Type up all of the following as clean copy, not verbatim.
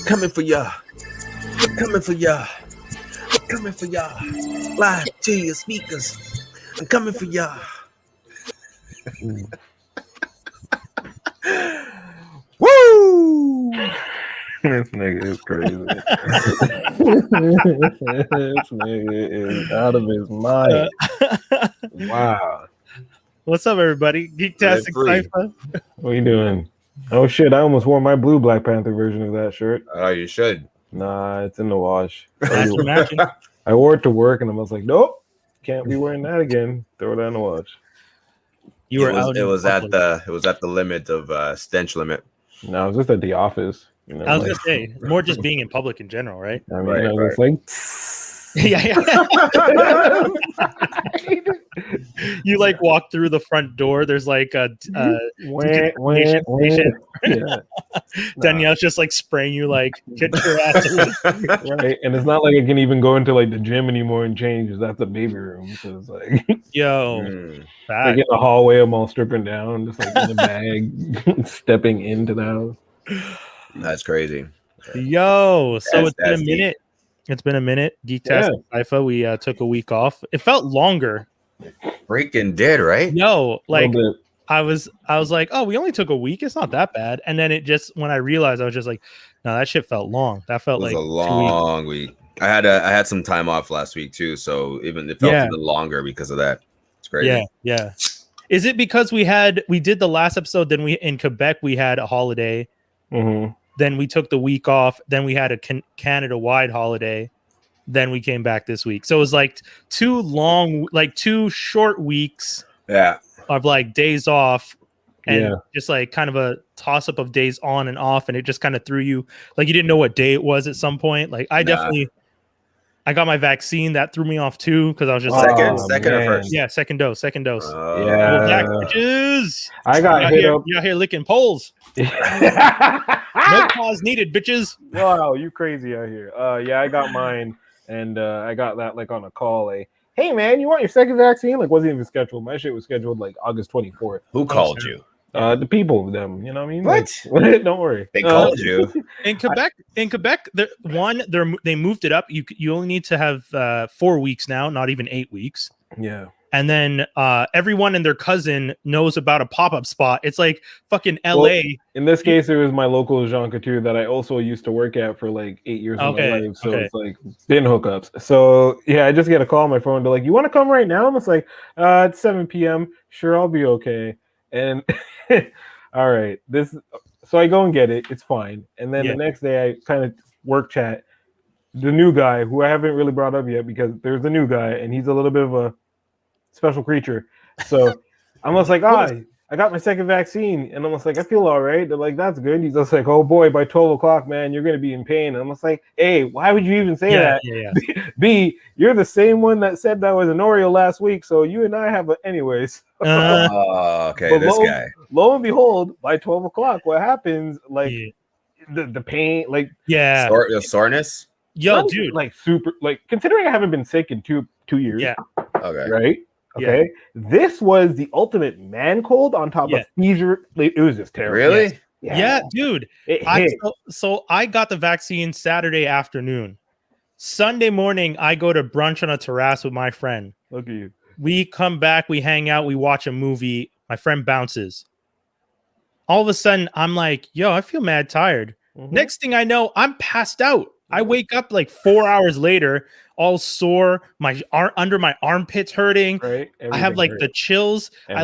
coming for y'all. We're coming for y'all. We're coming for y'all. Live to your speakers. I'm coming for y'all. Woo! This nigga is crazy. This nigga is out of his mind. Wow. What's up, everybody? Geek-tastic Cypher. What are you doing? Oh shit! I almost wore my blue Black Panther version of that shirt. Oh, you should. Nah, it's in the wash. Matching. I wore it to work, and I was like, nope, can't be wearing that again. Throw it in the wash. You were out. It was at the limit of stench limit. No, I was just at the office. You know, I was gonna say more just being in public in general, right? I mean, Right, I was like, Yeah. You like walk through the front door. There's like a decontamination station. Yeah. Danielle's just like spraying you, like get your ass away. Right, and it's not like I can even go into like the gym anymore and change. That's the baby room, so it's like Yo, like in the hallway, I'm all stripping down, just like in the bag, stepping into the house. That's crazy. Yo, so That's- it's been a that's deep. minute. It's been a minute. Geek-tastic Cypher. We took a week off. It felt longer. Freaking did, right? No, like Little bit. I was like, oh, we only took a week. It's not that bad. And then it just, when I realized, I was just like, no, that shit felt long. That felt It was like a 2 long week. I had some time off last week too, so it felt even longer because of that. It's crazy. Yeah. Is it because we did the last episode, then we in Quebec we had a holiday, then we took the week off, then we had a Canada-wide holiday, then we came back this week. So it was like 2 short weeks. Yeah. Of like days off and just like kind of a toss up of days on and off, and it just kind of threw you, like you didn't know what day it was at some point. Like I got my vaccine, that threw me off too, because I was just second or first? Yeah, second dose. Yeah, Bitches. I got hit up. You're out here licking poles. No pause needed, bitches. Wow, you crazy out here. Yeah, I got mine, and I got that like on a call. Like, hey man, you want your second vaccine? Like, wasn't even scheduled. My shit was scheduled like August 24th. Who called you? The people, them. You know what I mean? What? Like, don't worry. They called you. In Quebec, they moved it up. You only need to have 4 weeks now, not even 8 weeks. Yeah. And then everyone and their cousin knows about a pop-up spot. It's like fucking LA. Well, in this case, it was my local Jean Couture that I also used to work at for like 8 years of my life. So it's like been hookups. So yeah, I just get a call on my phone. They're like, "You want to come right now?" I'm just like, "It's 7 p.m. Sure, I'll be okay." And all right, so I go and get it. It's fine. And then the next day, I kind of work chat the new guy who I haven't really brought up yet because there's a new guy and he's a little bit of a special creature. So I'm just like, I got my second vaccine, and I'm just like, I feel all right. They're like, that's good. He's just like, oh boy, by 12 o'clock, man, you're gonna be in pain. And I'm just like, hey, why would you even say that? Yeah. B, you're the same one that said that was an Oreo last week, so you and I have anyways. Okay, But this guy. Lo and behold, by 12 o'clock, what happens? Like the pain, like The soreness. Yo, dude, like super, like considering I haven't been sick in two years. Yeah. Okay. Right. Okay, this was the ultimate man cold on top of seizure. It was just terrible. Really? Yeah, dude. So I got the vaccine Saturday afternoon. Sunday morning, I go to brunch on a terrace with my friend. Look at you. We come back, we hang out, we watch a movie. My friend bounces. All of a sudden, I'm like, yo, I feel mad tired. Next thing I know, I'm passed out. I wake up like 4 hours later, all sore. My under my armpits hurting. Right. I have like the chills. I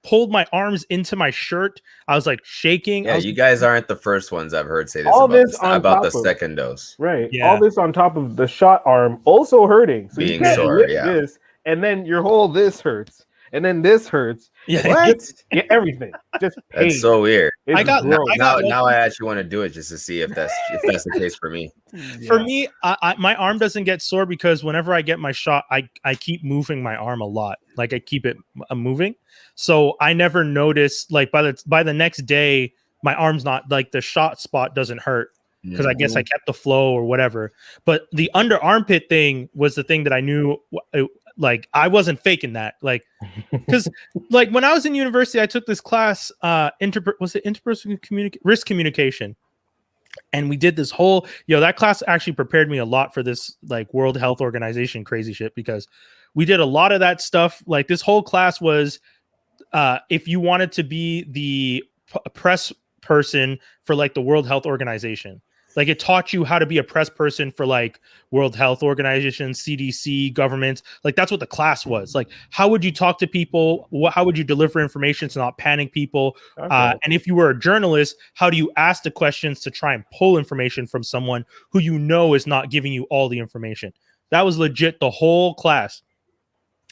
pulled my arms into my shirt. I was like shaking. Yeah, you guys aren't the first ones I've heard say this about the second dose. Right. Yeah. All this on top of the shot arm also hurting. So being you can't sore. lift Yeah. this, and then your whole this hurts, and then this hurts. Yeah. What? Yeah, everything. Just pain. That's so weird. It's gross. Now I actually want to do it just to see if that's the case for me. For me, my arm doesn't get sore because whenever I get my shot, I keep moving my arm a lot. Like I keep it moving, so I never notice. Like by the next day, my arm's not like the shot spot doesn't hurt because I guess I kept the flow or whatever. But the under armpit thing was the thing that I knew. Like I wasn't faking that, like, because like when I was in university, I took this class, interpersonal risk communication, And we did this whole, that class actually prepared me a lot for this like World Health Organization crazy shit, because we did a lot of that stuff. Like this whole class was, if you wanted to be the press person for like the World Health Organization, like it taught you how to be a press person for like World Health Organization, CDC, governments. Like that's what the class was. Like, how would you talk to people? How would you deliver information to not panic people? Okay. And if you were a journalist, how do you ask the questions to try and pull information from someone who you know is not giving you all the information? That was legit the whole class.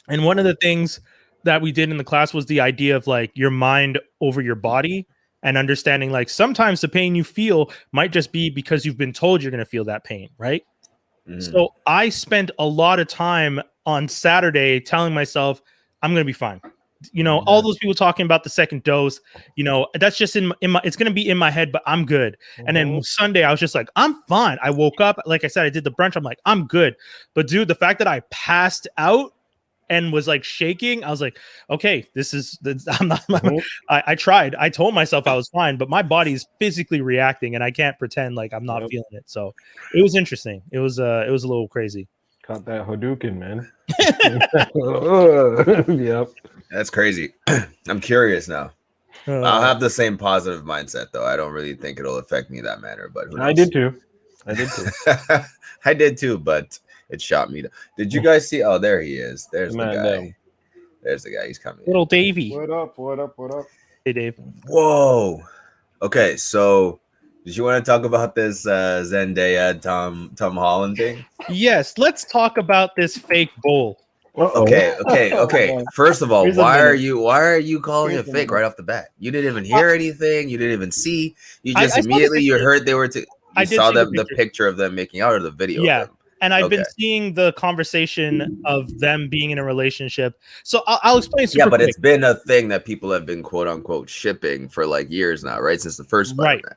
And one of the things that we did in the class was the idea of like your mind over your body. And understanding like sometimes the pain you feel might just be because you've been told you're going to feel that pain, right? So I spent a lot of time on Saturday telling myself I'm going to be fine. All those people talking about the second dose, that's just in my it's going to be in my head, but I'm good. And then Sunday I was just like, I'm fine. I woke up, like I said, I did the brunch. I'm like, I'm good. But dude, the fact that I passed out and was like shaking, I was like, okay, I'm not. I tried. I told myself I was fine, but my body's physically reacting, and I can't pretend like I'm not feeling it. So it was interesting. It was a little crazy. Caught that Hadouken, man. Yep, that's crazy. I'm curious now. I'll have the same positive mindset though. I don't really think it'll affect me that manner, but who knows? I did too. I did too, but it shot me. Did you guys see? Oh, there he is. There's the guy. There's the guy. He's coming. Little Davey. What up? Hey, Dave. Whoa. Okay, so did you want to talk about this Zendaya Tom Holland thing? Yes, let's talk about this fake bowl. Okay. First of all, why are you calling it fake right off the bat? You didn't even hear anything. You didn't even see. You just immediately you heard they were. You saw the picture of them making out, or the video. Yeah. Of them. And I've been seeing the conversation of them being in a relationship. So I'll explain super quick. It's been a thing that people have been quote unquote shipping for like years now, right? Since the first Spider-Man.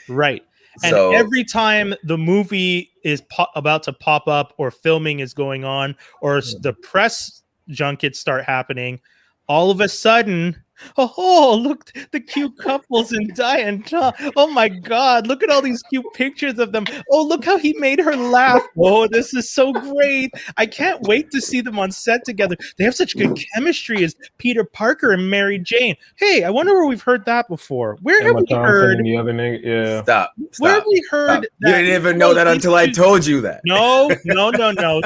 Right. And every time the movie is about to pop up, or filming is going on, or the press junkets start happening, all of a sudden, look, the cute couples in Zendaya and Tom. Oh my God, look at all these cute pictures of them. Oh, look how he made her laugh. Oh, this is so great. I can't wait to see them on set together. They have such good chemistry as Peter Parker and Mary Jane. Hey, I wonder where we've heard that before. Where have we heard the other nigga? Yeah. Stop. Where have we heard that? You didn't even know that until I told you that. No.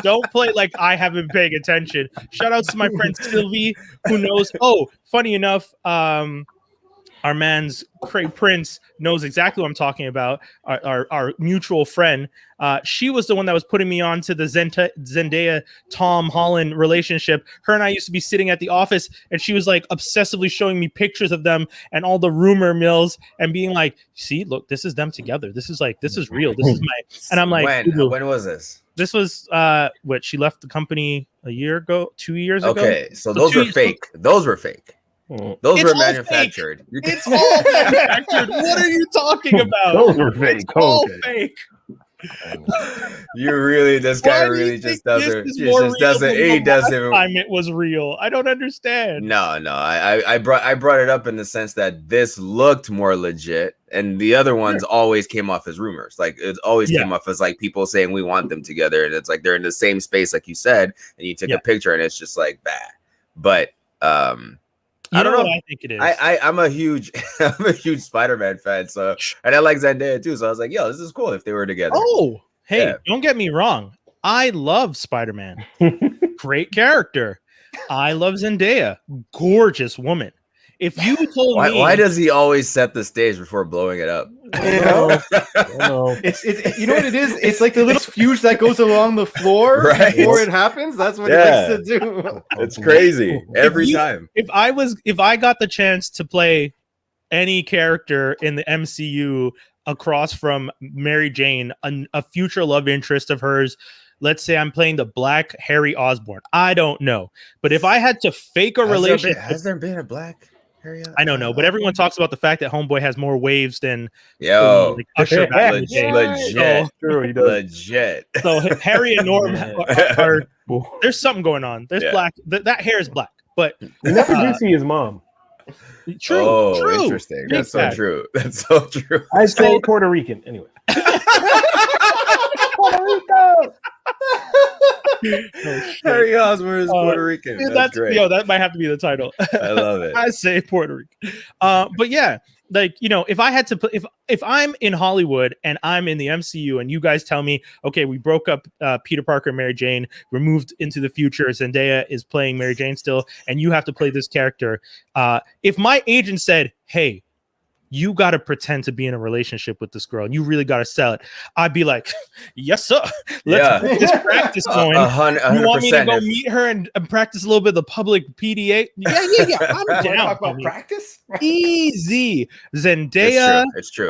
Don't play like I haven't been paying attention. Shout out to my friend Sylvie, who knows. Oh, funny enough, our man's Craig Prince knows exactly what I'm talking about. Our mutual friend. She was the one that was putting me on to the Zendaya Tom Holland relationship. Her and I used to be sitting at the office, and she was like obsessively showing me pictures of them and all the rumor mills, and being like, "See, look, this is them together. This is real. This is my." And I'm like, when was this? This was what she left the company a year ago, 2 years ago. Okay, so those were fake. Those were fake. Those were manufactured. It's all manufactured. What are you talking about? Those were fake. It's all fake. You really, this guy really just doesn't. He doesn't. Time it was real. I don't understand. No. I brought it up in the sense that this looked more legit, and the other ones always came off as rumors. Like it always came off as like people saying we want them together, and it's like they're in the same space, like you said, and you take a picture, and it's just like that. But I don't know what I think it is. I'm a huge Spider-Man fan, so, and I like Zendaya too. So I was like, yo, this is cool if they were together. Oh, hey, don't get me wrong. I love Spider-Man. Great character. I love Zendaya. Gorgeous woman. If you told me, why does he always set the stage before blowing it up? It's you know what it is? It's like the little fuse that goes along the floor before it happens. That's what he likes to do. It's crazy every time. If I got the chance to play any character in the MCU across from Mary Jane, a future love interest of hers. Let's say I'm playing the Black Harry Osborn. I don't know, but if I had to fake a relationship, has there been a Black? I don't know, but everyone talks about the fact that Homeboy has more waves than like Usher. Legit. So Harry and Norm are there's something going on. There's black. That hair is black, but we never did see his mom. True. Interesting. That's so true. I say Puerto Rican anyway. Puerto Rico. Harry Osborn is Puerto Rican. That's great. That might have to be the title. I love it. I say Puerto Rico. But yeah, like, you know, if I had to put, if I'm in Hollywood and I'm in the MCU and you guys tell me, okay, we broke up Peter Parker and Mary Jane, we're moved into the future, Zendaya is playing Mary Jane still, and you have to play this character. If my agent said, hey, you got to pretend to be in a relationship with this girl and you really got to sell it, I'd be like, yes, sir. Let's get this practice going. 100%. You want me to go meet her and practice a little bit of the public PDA? Yeah. I'm down. Talk about practice? Easy. Zendaya. It's true.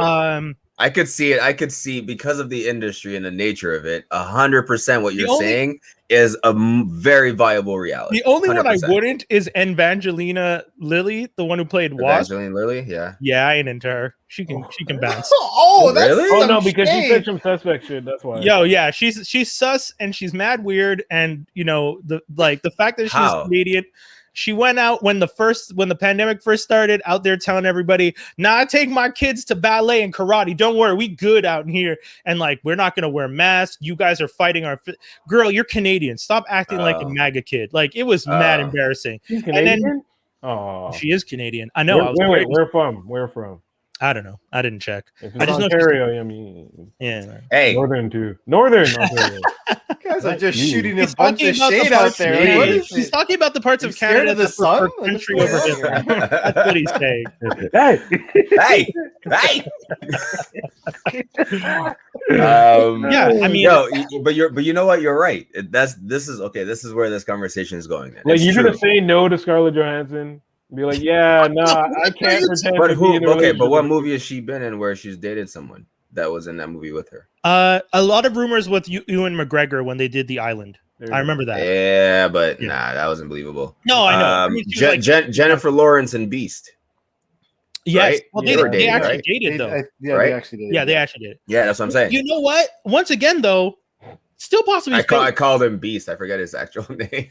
I could see it. I could see, because of the industry and the nature of it, 100% what you're saying is a very viable reality. The only 100%. one I wouldn't is Evangelina Lilly, the one who played Wasp. Evangeline Lilly, yeah. Yeah, I ain't into her. She can bounce. That's really? Oh no, because she said some suspect shit. That's why. Yo, yeah, she's sus and she's mad weird, and you know the fact that she's a comedian. She went out when the pandemic first started, out there telling everybody, "Nah, I take my kids to ballet and karate. Don't worry, we good out in here. And like, we're not gonna wear masks. You guys are fighting our girl. You're Canadian. Stop acting like a MAGA kid. Like, it was mad embarrassing." She's Canadian? She is Canadian. I know. Where from? I don't know. I didn't check. If I just know Ontario. I mean, yeah. Hey, Northern too. Northern Ontario. Guys are just shooting a bunch of shade out there. He's talking about the parts of Canada the sun country over here. That's what he's saying. Hey. Yeah, I mean, but you know what? You're right. This is where this conversation is going. Then. Like, you're gonna say no to Scarlett Johansson? Be like, yeah, nah, I can't pretend. But what movie has she been in where she's dated someone that was in that movie with her? A lot of rumors with Ewan McGregor when they did The Island. I remember that. Yeah, but nah, that wasn't believable. No, I know. I mean, Jennifer Lawrence and Beast. Yes. Right? Well, they actually dated though. Right? They actually did. Yeah, they actually did. Yeah, that's what I'm saying. You know what? Once again, though, still possibly. I called him Beast. I forget his actual name.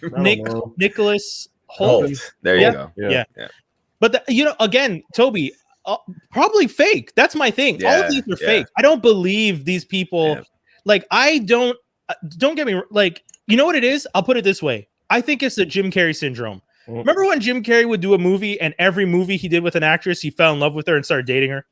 Nicholas Holt. There you go. Yeah. But again, Toby, probably fake. That's my thing. Yeah, all of these are fake. I don't believe these people. Yeah. Like, I don't get me like. You know what it is? I'll put it this way. I think it's the Jim Carrey syndrome. Remember when Jim Carrey would do a movie and every movie he did with an actress, he fell in love with her and started dating her?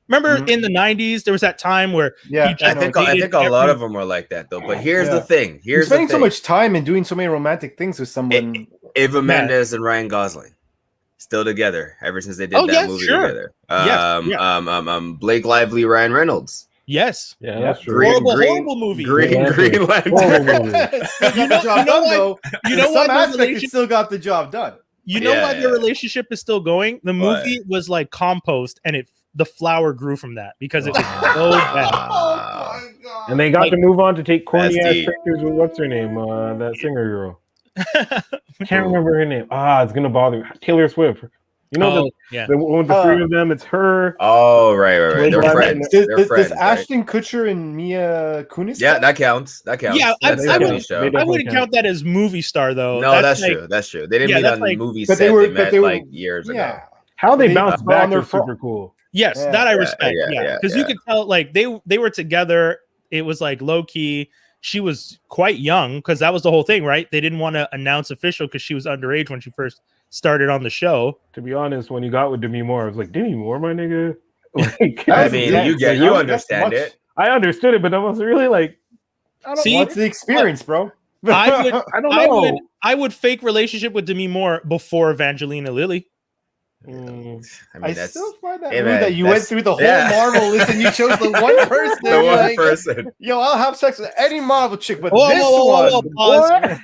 Remember in the 90s, there was that time where I think a lot of them were like that, though. But here's the thing. You're spending so much time and doing so many romantic things with someone. Eva Mendes and Ryan Gosling still together ever since they did that movie together. Blake Lively, Ryan Reynolds. Yes. Yeah, that's true. Horrible movie. Green Lantern. You know what? Some aspect, it still got the job done. You know why their relationship is still going? The movie was like compost, and the flower grew from that because it was so bad. Oh my God. And they got to move on to take corny ass pictures with what's her name, that singer girl. Can't remember her name. It's gonna bother me. Taylor Swift. You know the three of them. It's her. Oh, right. They're friends. Does Ashton Kutcher and Mia Kunis? Yeah, that counts. Yeah, I wouldn't count that as movie star though. No, that's true. That's true. They didn't meet on the movie set. They met like years ago. How they bounced back is super cool. Yes, that I respect. Yeah, because you could tell like they were together. It was like low key. She was quite young because that was the whole thing, right? They didn't want to announce official because she was underage when she first started on the show. To be honest, when you got with Demi Moore, I was like, Demi Moore, my nigga. Like, I mean, you understand it. I understood it, but I was really like, what's the experience, bro? I would fake relationship with Demi Moore before Evangelina Lilly. I mean, I still find that rude that you went through the whole Marvel list and you chose the one person. The one person. Yo, I'll have sex with any Marvel chick, but this one.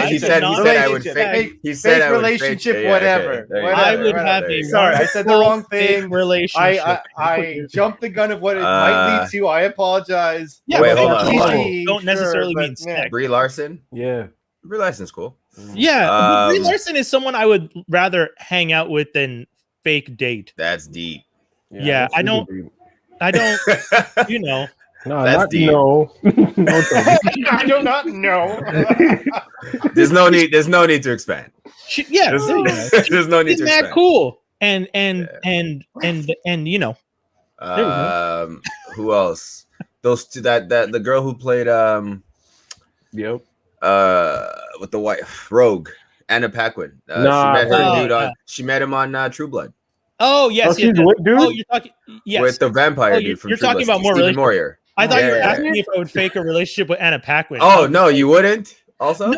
He said I would fake. He said I would relationship, whatever. I would have a. Sorry, I said the wrong thing. Relationship. I jumped the gun of what it might lead to. I apologize. Yeah, wait, hold on. Don't necessarily mean sex. Brie Larson. Yeah. Brie Larson's cool. Yeah, Brie Larson is someone I would rather hang out with than fake date. That's deep. Yeah, I don't. You know. No, that's deep. No. I do not know. There's no need to expand. There's no need to expand. Mad cool and you know. Who else? Those two. That the girl who played Yep. with the white Rogue, Anna Paquin. She met him on True Blood. Oh yes, she's what, dude? Oh, you're talking. Yes, with the vampire dude from you're True talking Blood, about more Stephen Moyer. I thought you were asking me if I would fake a relationship with Anna Paquin. Oh no, you wouldn't. Also,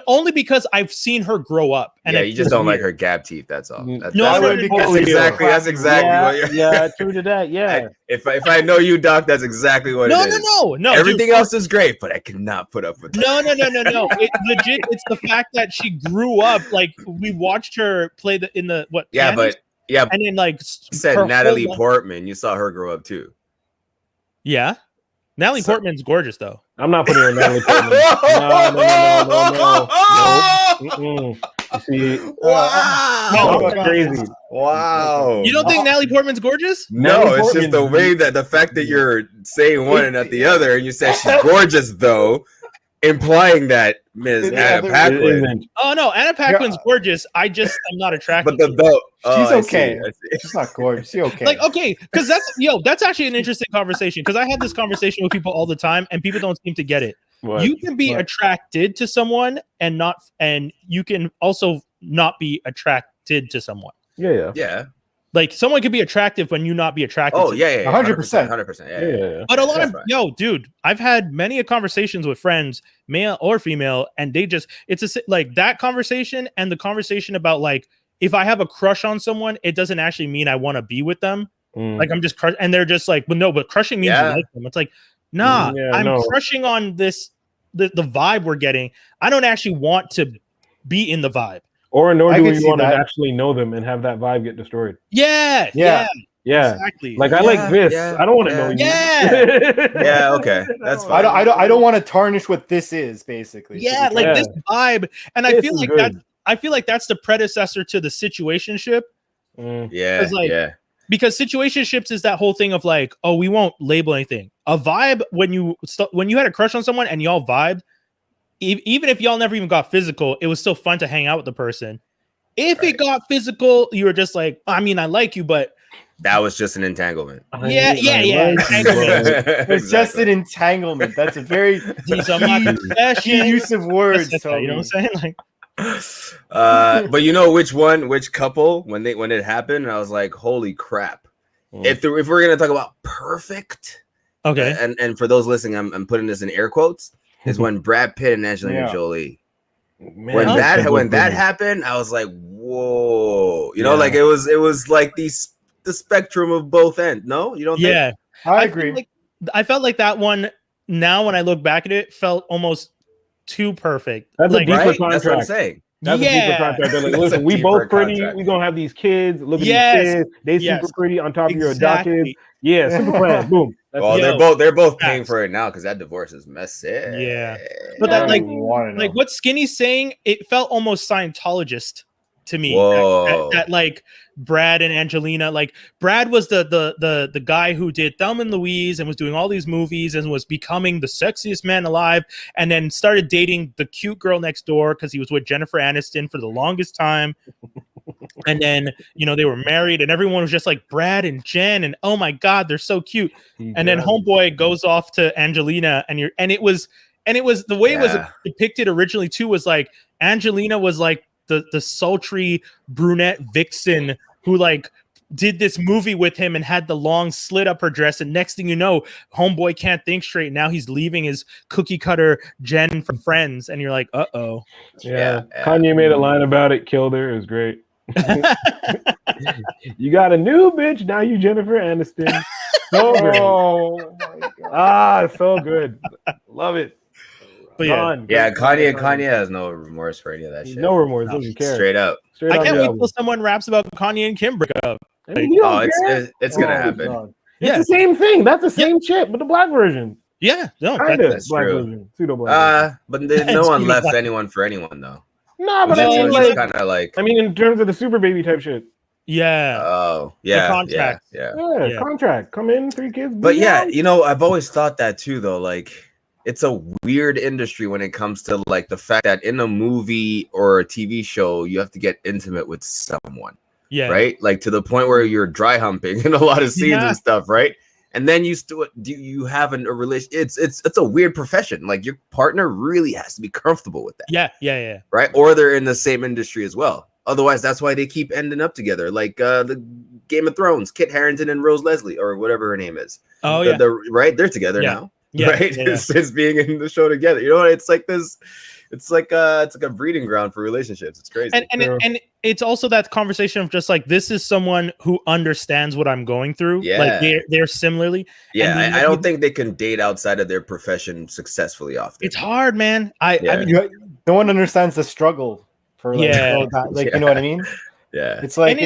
only because I've seen her grow up. And you just don't like her gap teeth. That's all. That's exactly what. Yeah, true to that. Yeah. If I know you, Doc, that's exactly what it is. No. Everything else is great, but I cannot put up with that. No. Legit, it's the fact that she grew up. Like we watched her play in the what? Yeah, Candies? And then like you said Natalie Portman. You saw her grow up too. Yeah. Natalie Portman's gorgeous, though. I'm not putting her in Natalie Portman. No. See, wow, crazy. Wow. You don't think Natalie Portman's gorgeous? No, it's just the way that the fact that you're saying one and not the other, and you said she's gorgeous, though, implying that Ms. Anna Paquin. Oh no, Anna Paquin's gorgeous. I'm not attracted. But the belt, she's okay. I see. She's not gorgeous. She's okay. Like okay, because that's actually an interesting conversation. Because I have this conversation with people all the time, and people don't seem to get it. What? You can be attracted to someone and you can also not be attracted to someone. Yeah. Like someone could be attractive when you not be attracted. Oh yeah, 100%. 100%. Yeah. But a lot of dude, I've had many conversations with friends, male or female, and it's like that conversation and the conversation about like if I have a crush on someone, it doesn't actually mean I want to be with them. Like I'm just and they're just like, well, no, but crushing means you like them. It's like, nah, I'm crushing on the vibe we're getting. I don't actually want to be in the vibe. Or nor do we want to actually know them and have that vibe get destroyed. Yeah. Exactly. Like I like this. I don't want to know you. Yeah. Okay. That's fine. I don't want to tarnish what this is, basically. Yeah, like this vibe, and I feel like that. I feel like that's the predecessor to the situationship. Because situationships is that whole thing of like, oh, we won't label anything. A vibe when you had a crush on someone and y'all vibed. Even if y'all never even got physical, it was still fun to hang out with the person. If it got physical, you were just like, I mean, I like you, but that was just an entanglement. Yeah. It's just an entanglement. That's a very key use of words. You know what I'm saying? Like, but you know which couple when it happened, and I was like, holy crap! If we're gonna talk about perfect, okay, and for those listening, I'm putting this in air quotes. Is when Brad Pitt and Angelina Jolie. Man, when that happened, I was like, whoa. You know, like it was like the spectrum of both ends. No, you don't think? Yeah, I agree. I felt like that one, now when I look back at it, felt almost too perfect. That's like, a deeper contract. That's what I'm saying. That's a deeper contract. They're like, listen, we both pretty. We're gonna have these kids. Look at these kids. They super pretty on top of your adopted. Yeah, super plan. Boom. They're both paying for it now because that divorce is messy. Yeah, but that like what Skinny's saying, it felt almost Scientologist to me. That like Brad and Angelina, like Brad was the guy who did Thelma and Louise and was doing all these movies and was becoming the sexiest man alive, and then started dating the cute girl next door because he was with Jennifer Aniston for the longest time. And then, they were married and everyone was just like Brad and Jen and oh my God, they're so cute. And then homeboy goes off to Angelina and it was the way it was depicted originally too, was like Angelina was like the sultry brunette vixen who like did this movie with him and had the long slit up her dress. And next thing you know, homeboy can't think straight. Now he's leaving his cookie cutter Jen from Friends. And you're like, uh-oh. Yeah. Kanye made a line about it, killed her. It was great. You got a new bitch, now you Jennifer Aniston. So good. Oh my God. So good. Love it. But Kanye has no remorse for any of that shit. No remorse, doesn't care. Straight up. I can't wait till someone raps about Kanye and Kim break up. It's gonna happen. God. It's the same thing. That's the same shit, but the black version. Yeah, no, that's black true. Version, pseudo black. But no one left anyone for anyone though. No, but kind of like. I mean, in terms of the super baby type shit. Yeah. Oh, yeah. The contract. Yeah. Contract. Come in, 3 kids. But I've always thought that too, though. Like, it's a weird industry when it comes to like the fact that in a movie or a TV show, you have to get intimate with someone. Yeah. Right. Like to the point where you're dry humping in a lot of scenes and stuff. Right. And then you have a relation. It's a weird profession. Like your partner really has to be comfortable with that. Yeah. Right. Or they're in the same industry as well. Otherwise, that's why they keep ending up together. Like the Game of Thrones, Kit Harington and Rose Leslie, or whatever her name is. Oh, right. They're together now. Yeah, right. It's being in the show together. You know what? It's like this. It's like a breeding ground for relationships. It's crazy. And it's also that conversation of just like, this is someone who understands what I'm going through. Yeah. Like they're similarly. Yeah. I don't think they can date outside of their profession successfully often. It's hard, man. I mean, no one understands the struggle for like, you know what I mean? Yeah. It's like,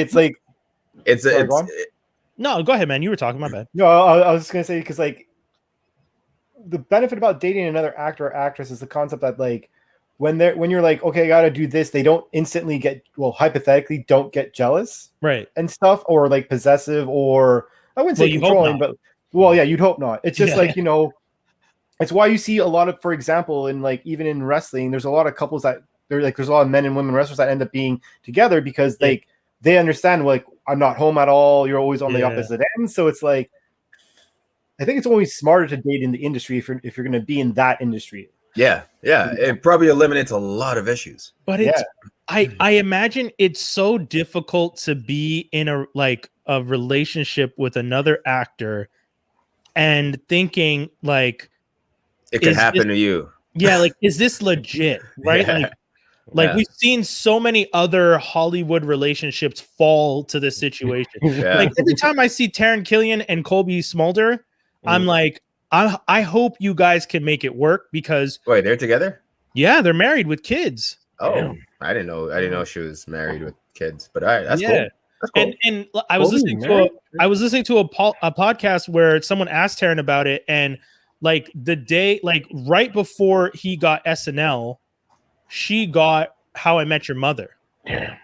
no, go ahead, man. You were talking, my bad. No, I was just going to say, because like the benefit about dating another actor or actress is the concept that like, when you're like, okay, I got to do this, they don't instantly hypothetically don't get jealous. Right. And stuff, or like possessive, or I wouldn't say controlling, but you'd hope not. It's just like, you know, it's why you see a lot of, for example, in like, even in wrestling, there's a lot of couples that there's a lot of men and women wrestlers that end up being together because they understand, like, I'm not home at all. You're always on the opposite end. So it's like, I think it's always smarter to date in the industry if you're going to be in that industry. Yeah. It probably eliminates a lot of issues. But it's I imagine it's so difficult to be in a relationship with another actor and thinking like it could happen to you. Yeah, like, is this legit? Right? Like we've seen so many other Hollywood relationships fall to this situation. Like every time I see Taron Killian and Colby Smolder, I'm like, I hope you guys can make it work because wait, they're together? Yeah, they're married with kids. Oh, damn. I didn't know she was married with kids. But all right, that's cool. That's cool. And I was listening to a podcast where someone asked Taron about it, and like the day, like right before he got SNL, she got How I Met Your Mother. Yeah.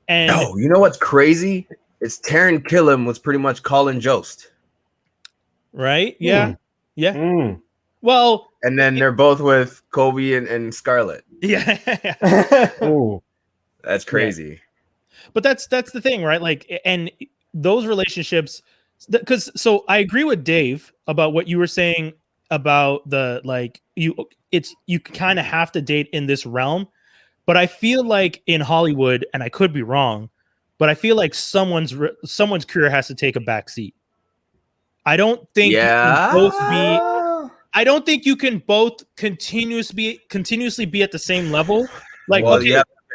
And you know what's crazy? It's Taron Killam was pretty much Colin Jost. Right? Yeah. Yeah. Well, and then they're both with Kobe and Scarlett. Yeah. Oh, that's crazy. Yeah. But that's the thing, right? Like, and those relationships, because so I agree with Dave about what you were saying about the like you kind of have to date in this realm, but I feel like in Hollywood, and I could be wrong, but I feel like someone's career has to take a back seat. I don't think I don't think you can both continuously be at the same level. Like,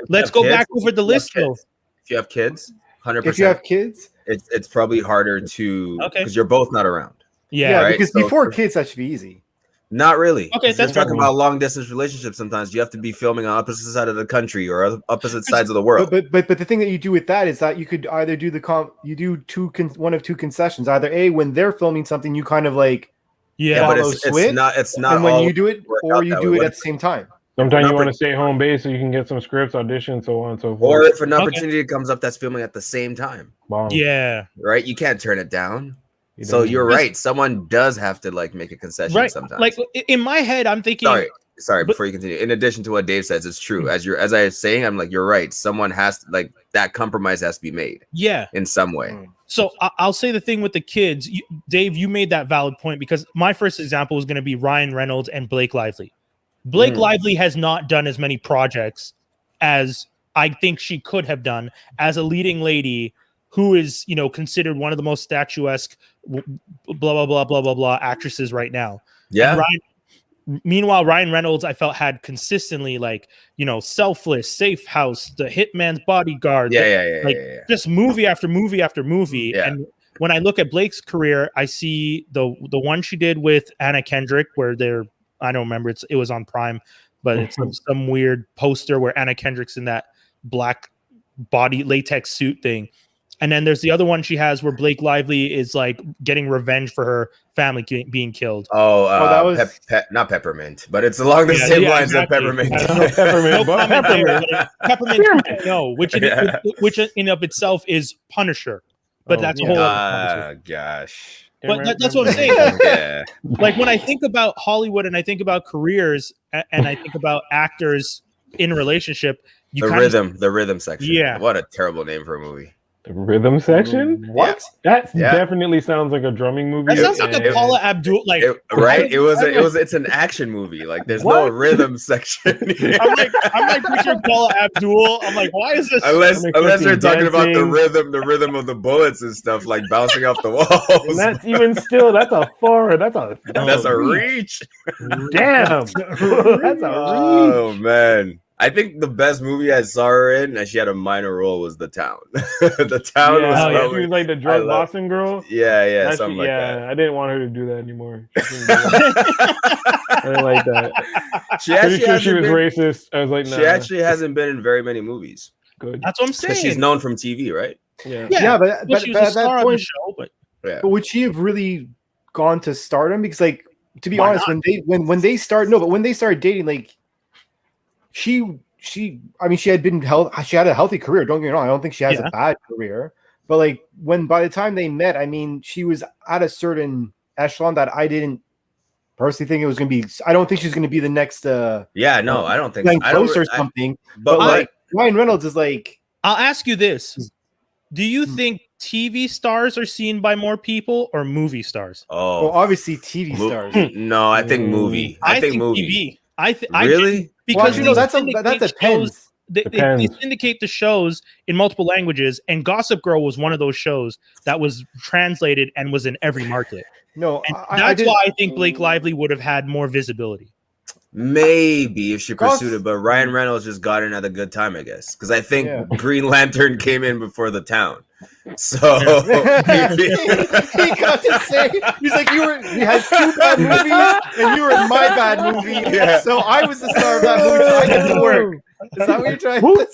let's go back over the list though. If you have kids, 100%. If you have kids, it's probably harder to because you're both not around. Yeah, right? Because before kids, that should be easy. Not really. Okay, that's talking about long distance relationships. Sometimes you have to be filming on opposite side of the country or opposite sides of the world. But the thing that you do with that is that you could either do one of two concessions. Either A, when they're filming something, you kind of like but it's not. And when you do it, or you do it at the same time. Sometimes you want to stay home base so you can get some scripts, auditions, so on and so forth. Or if an opportunity comes up that's filming at the same time. Wow. Yeah. Right? You can't turn it down. So you're right. Someone does have to like make a concession sometimes. Like in my head, I'm thinking. Sorry. Before you continue, in addition to what Dave says, it's true. As I was saying, I'm like, you're right. Someone has to, like, that compromise has to be made. Yeah. In some way. So I'll say the thing with the kids, Dave. You made that valid point because my first example was going to be Ryan Reynolds and Blake Lively. Blake Lively has not done as many projects as I think she could have done as a leading lady who is, considered one of the most statuesque, blah, blah, blah, blah, blah, blah actresses right now. Yeah. Meanwhile, Ryan Reynolds, I felt had consistently Selfless, Safe House, The Hitman's Bodyguard. Just movie after movie after movie. Yeah. And when I look at Blake's career, I see the one she did with Anna Kendrick where I don't remember. It was on Prime, but it's some weird poster where Anna Kendrick's in that black body latex suit thing. And then there's the other one she has where Blake Lively is like getting revenge for her family being killed. That was not Peppermint, but it's along the same lines of Peppermint. Peppermint, no, which in of itself is Punisher, but that's a whole. Gosh. But that's what I'm saying. Like when I think about Hollywood and I think about careers and I think about actors in a relationship, the rhythm section. Yeah. What a terrible name for a movie. The rhythm section? What? That definitely sounds like a drumming movie. That sounds like a Paula Abdul, like right? It's an action movie. Like there's no rhythm section. I'm like picturing Paula Abdul. I'm like, why is this? Unless they're talking about the rhythm of the bullets and stuff, like bouncing off the walls. And that's even still, that's a reach. Damn. That's a reach. Oh man. I think the best movie I saw her in, and she had a minor role, was The Town. The Town was probably, she was like the drunk Boston girl. Yeah, something like that. I didn't want her to do that anymore. I didn't like that. She was racist. I was like, nah. She actually hasn't been in very many movies. Good. That's what I'm saying. She's known from TV, right? Yeah, but she was a star on the show. But would she have really gone to stardom? Because, like, to be honest, when they started dating, like. She had a healthy career. Don't get me wrong. I don't think she has a bad career, but like by the time they met, I mean, she was at a certain echelon that I didn't personally think it was going to be. I don't think she's going to be the next. I don't think Glenn Close or something. But like Ryan Reynolds is like. I'll ask you this: do you think TV stars are seen by more people or movie stars? Oh, well, obviously TV stars. No, I think movie. I think movie. TV. Really? Because that depends. They syndicate the shows in multiple languages, and Gossip Girl was one of those shows that was translated and was in every market. No, that's why I think Blake Lively would have had more visibility. Maybe if she pursued it, but Ryan Reynolds just got in at a good time, I guess, because I think Green Lantern came in before The Town. So he got to say, he's like, we had two bad movies and you were in my bad movie. Yeah. So I was the star of that movie, so I get to work. Is that what you're trying to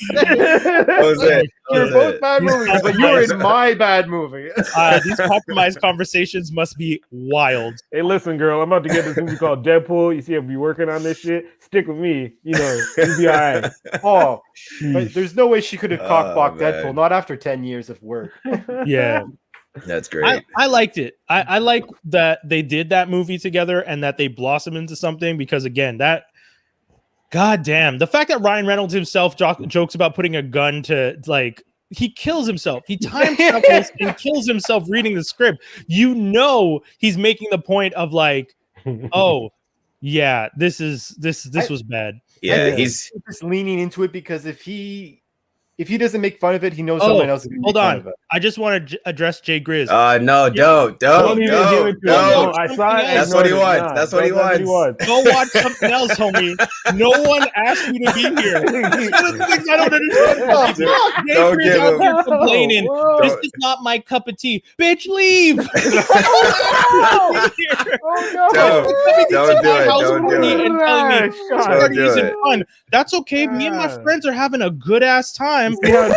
say? You're both bad movies, but you were in my bad movie. These compromise conversations must be wild. Hey, listen, girl, I'm about to get this movie called Deadpool. You see, I'll be working on this shit. Stick with me. You know, you'll be all right. Oh, but there's no way she could have cockblocked Deadpool, not after 10 years of work. Yeah. That's great. I liked it. I like that they did that movie together and that they blossomed into something, because again, God damn, the fact that Ryan Reynolds himself jokes about putting a gun to, like, he kills himself. He time travels and kills himself reading the script. You know, he's making the point of like, oh yeah, this was bad. Yeah, he's just leaning into it, because if he doesn't make fun of it, he knows someone else is going to make fun of it. I just want to address Jay Grizz. No, don't. I saw it. That's what he wants. That's what he wants. Go watch something else, homie. No one asked you to be here. One of the things I don't understand. Jay Grizz out here complaining. This is not my cup of tea. Bitch, leave. Don't do it. Don't do it. And telling me this party isn't fun. That's okay. Me and my friends are having a good ass time. People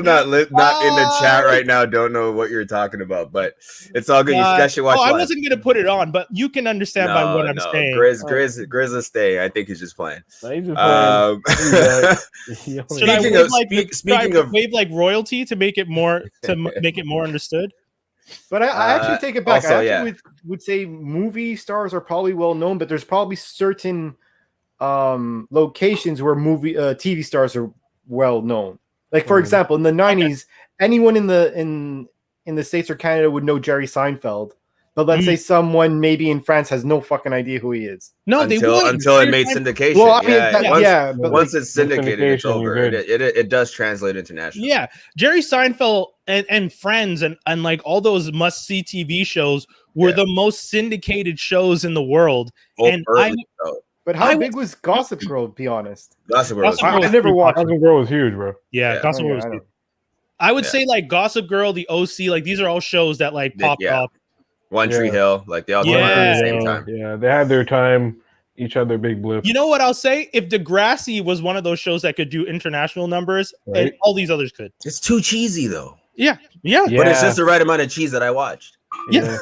not in the chat right now don't know what you're talking about, but it's all good. You guys should watch. I wasn't gonna put it on, but you can understand by what I'm saying. Grizz is staying. I think he's just playing. Speaking of wave like royalty to make it more understood. But I actually take it back. Also, I would say movie stars are probably well known, but there's probably certain locations where TV stars are well known. Like, for example, in the 90s, anyone in the States or Canada would know Jerry Seinfeld. But let's say someone maybe in France has no fucking idea who he is. No, until it made syndication. Well, I mean, once it's syndicated, it's over. It does translate internationally. Yeah, Jerry Seinfeld and Friends and like all those must-see TV shows were the most syndicated shows in the world. But how big was Gossip Girl, to be honest? Gossip Girl. I never watched. Gossip Girl was huge, bro. Yeah, Gossip Girl was huge. I would say like Gossip Girl, The OC, like these are all shows that like popped up. One Tree Hill, like they all came out at the same time. Yeah, they had their time, each other big blip. You know what I'll say? If Degrassi was one of those shows that could do international numbers, and all these others could. It's too cheesy though. Yeah. But it's just the right amount of cheese that I watched. Yeah.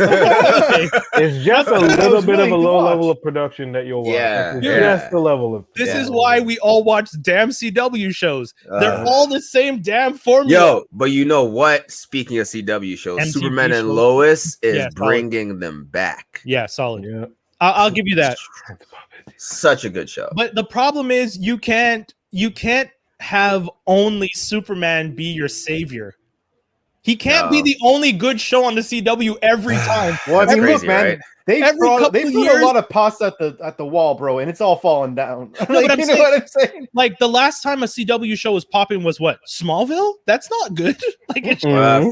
It's just a little bit of a low level of production that you'll watch. Just the level of. This is why we all watch damn CW shows. They're all the same damn formula. Yo, but you know what? Speaking of CW shows, MTV Superman and Lois is bringing them back. Yeah, solid. Yeah, I'll give you that. Such a good show. But the problem is you can't have only Superman be your savior. He can't be the only good show on the CW every time. Well, I mean, crazy, look, man, right? they've thrown a lot of pasta at the wall, bro, and it's all falling down. No, Like, but you know what I'm saying? Like the last time a CW show was popping was what? Smallville? That's not good. Like it's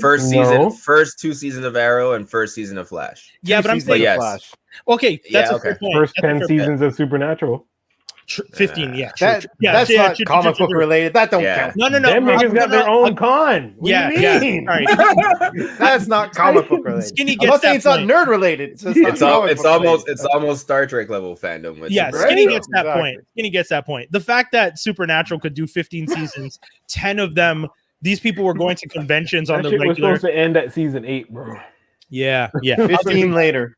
First season, first 2 seasons of Arrow and first season of Flash. Yeah, but I'm saying Flash. Okay, that's a fair point. First 10 seasons of Supernatural. 15, yeah. That's not comic book related. That don't count. No. Them niggas got their own con. What do you mean? All right. That's not comic book related. Skinny I'm not saying it's not nerd related. It's almost Star Trek level fandom. With Skinny gets that point. Skinny gets that point. The fact that Supernatural could do 15 seasons, 10 of them, these people were going to conventions on the regular. Was supposed to end at season 8, bro. Yeah. 15 later.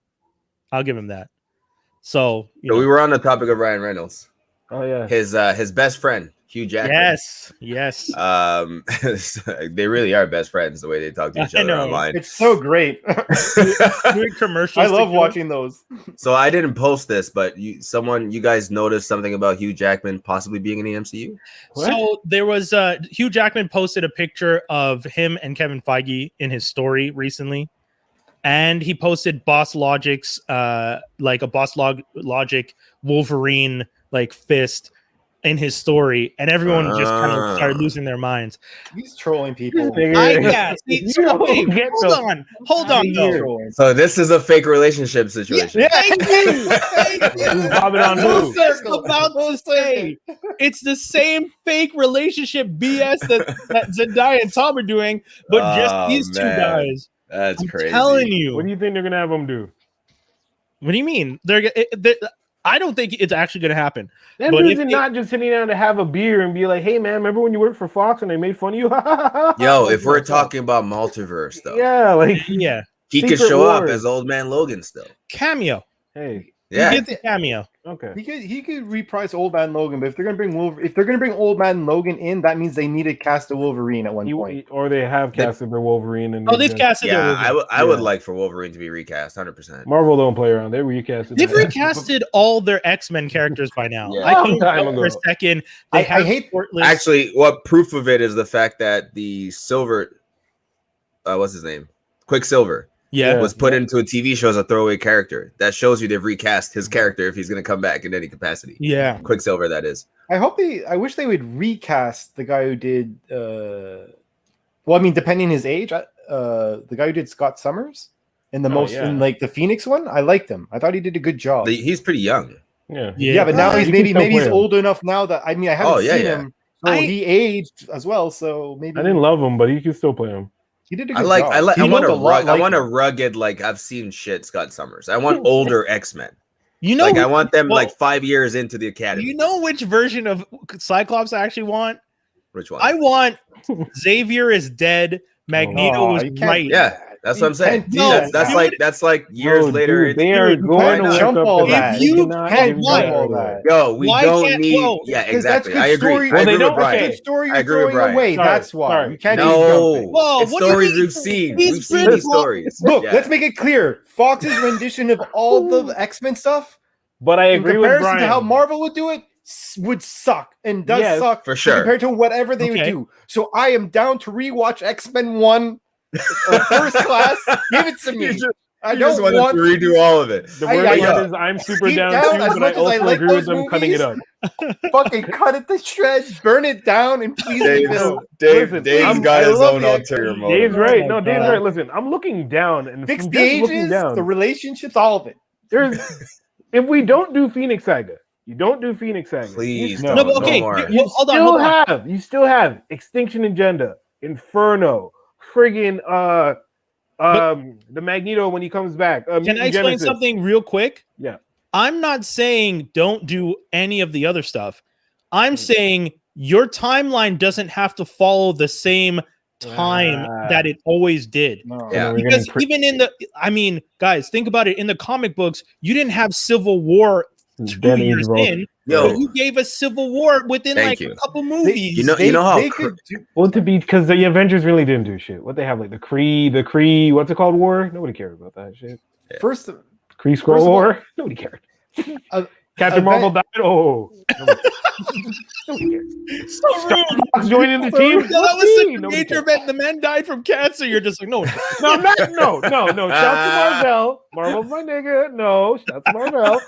I'll give him that. So we were on the topic of Ryan Reynolds. Oh yeah, his best friend Hugh Jackman. Yes. They really are best friends the way they talk to each other online. It's so great. Doing commercials. I love watching those. So I didn't post this, but you guys noticed something about Hugh Jackman possibly being in the MCU? What? So there was Hugh Jackman posted a picture of him and Kevin Feige in his story recently. And he posted Boss Logic's like a Boss Logic Wolverine like fist in his story, and everyone just kind of started losing their minds. He's trolling people. Hold on. Though. So this is a fake relationship situation. Yeah. Thank you. It's the same fake relationship BS that Zendaya and Tom are doing, but just these two guys. That's crazy. I'm telling you. What do you think they're gonna have them do? What do you mean? I don't think it's actually gonna happen. Them dudes are not just sitting down to have a beer and be like, "Hey, man, remember when you worked for Fox and they made fun of you?" Yo, if we're talking about multiverse, though, he could show up as Old Man Logan still. Cameo. Hey, he gets a cameo. Okay, he could reprise Old Man Logan, but if they're gonna bring Old Man Logan in, that means they need to cast a Wolverine at one point, or they have casted their Wolverine. And they've casted. Yeah, I would like for Wolverine to be recast 100%. Marvel don't play around; they recasted. They've recasted all their X-Men characters by now. Yeah. I couldn't tell for a second. I hate actually. What proof of it is the fact that the Silver, what's his name, Quicksilver. Was put into a TV show as a throwaway character. That shows you they've recast his character if he's going to come back in any capacity. Yeah, Quicksilver, that is. I wish they would recast the guy who did. Well, I mean, depending on his age, the guy who did Scott Summers in in like the Phoenix one. I liked him. I thought he did a good job. He's pretty young. Yeah, but now he's maybe he's old enough now that I haven't seen him. So he aged as well. So maybe I didn't love him, but he can still play him. He did a good job. I want a rugged, like, I've seen shit Scott Summers. I want older X-Men. I want them 5 years into the academy. You know which version of Cyclops I actually want? Which one? I want Xavier is dead. Magneto was right. Yeah, that's what I'm saying. That's like years later. They are going to jump all that. You can't all that. Yo, we don't need. Yeah, exactly. I agree. I agree with Brian. I agree with Brian. Away. That's why you can't. No, it's stories we've seen. We've seen these stories. Look, let's make it clear. Fox's rendition of all the X-Men stuff, but I agree with Brian. To how Marvel would do it, would suck and does suck for sure compared to whatever they would do. So I am down to rewatch X-Men 1 first class. Give it to me. I don't want to redo all of it. The word is I'm super down too, but I also agree with them cutting it up. Fucking cut it to shreds, burn it down, and please Dave's got his own ulterior motive. Dave's right. No, Dave's right. Listen, I'm looking down and fix the ages, the relationships, all of it. If we don't do Phoenix Saga. You don't do Phoenix Saga. Please, no. But okay, hold on. You still have Extinction Agenda, Inferno, friggin' the Magneto when he comes back. Can I explain something real quick? Yeah. I'm not saying don't do any of the other stuff. I'm saying your timeline doesn't have to follow the same time that it always did. No. Yeah. Because even guys, think about it. In the comic books, you didn't have Civil War 2 years in. You gave us Civil War within a couple movies. You know how because the Avengers really didn't do shit. What they have, like the Kree, what's it called? War? Nobody cared about that shit. First, Kree Scroll War. Nobody cared. Captain Marvel died. Oh, Starbucks joining the team. No, that was a major event. The man died from cancer. You're just like, no. No. Shout to Marvel. Marvel's my nigga. No, shout to Marvel.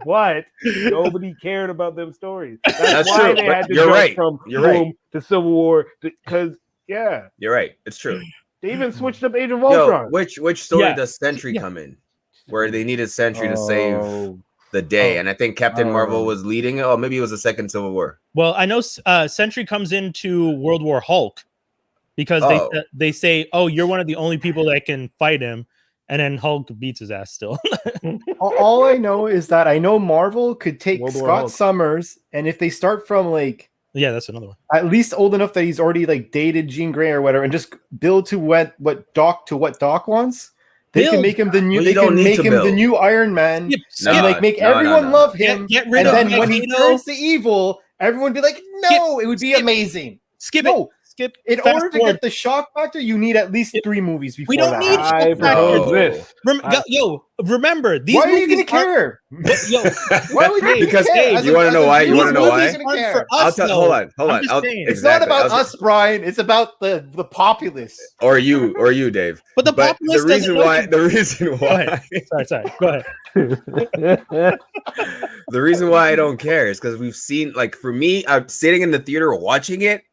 But nobody cared about them stories. That's why they had to jump from Doom to Civil War because you're right. It's true. They even switched up Age of Ultron. Which story does Sentry come in? Where they needed Sentry to save the day, and I think Captain Marvel was leading it. Maybe it was the second Civil War. Well, I know Sentry comes into World War Hulk because they say, "Oh, you're one of the only people that can fight him," and then Hulk beats his ass still. All I know is that I know Marvel could take Scott Summers, and if they start from like that's another one, at least old enough that he's already like dated Jean Grey or whatever, and just build to what Doc wants. They can make him the new. They can make him the new Iron Man, and make everyone love him. Get rid and of then when he turns to evil, everyone be like, "No, it would be amazing." Skip. In order to get the shock factor, you need at least 3 movies before we don't need I propose this. Remember these. Why are you going to care? Why would you because care? You want to know why? You want to know why? I'll tell. Hold on. It's not about us, Brian. It's about the populace. Or you, Dave. But the populace. The reason why. Sorry. Go ahead. The reason why I don't care is because we've seen, like, for me, I'm sitting in the theater watching it.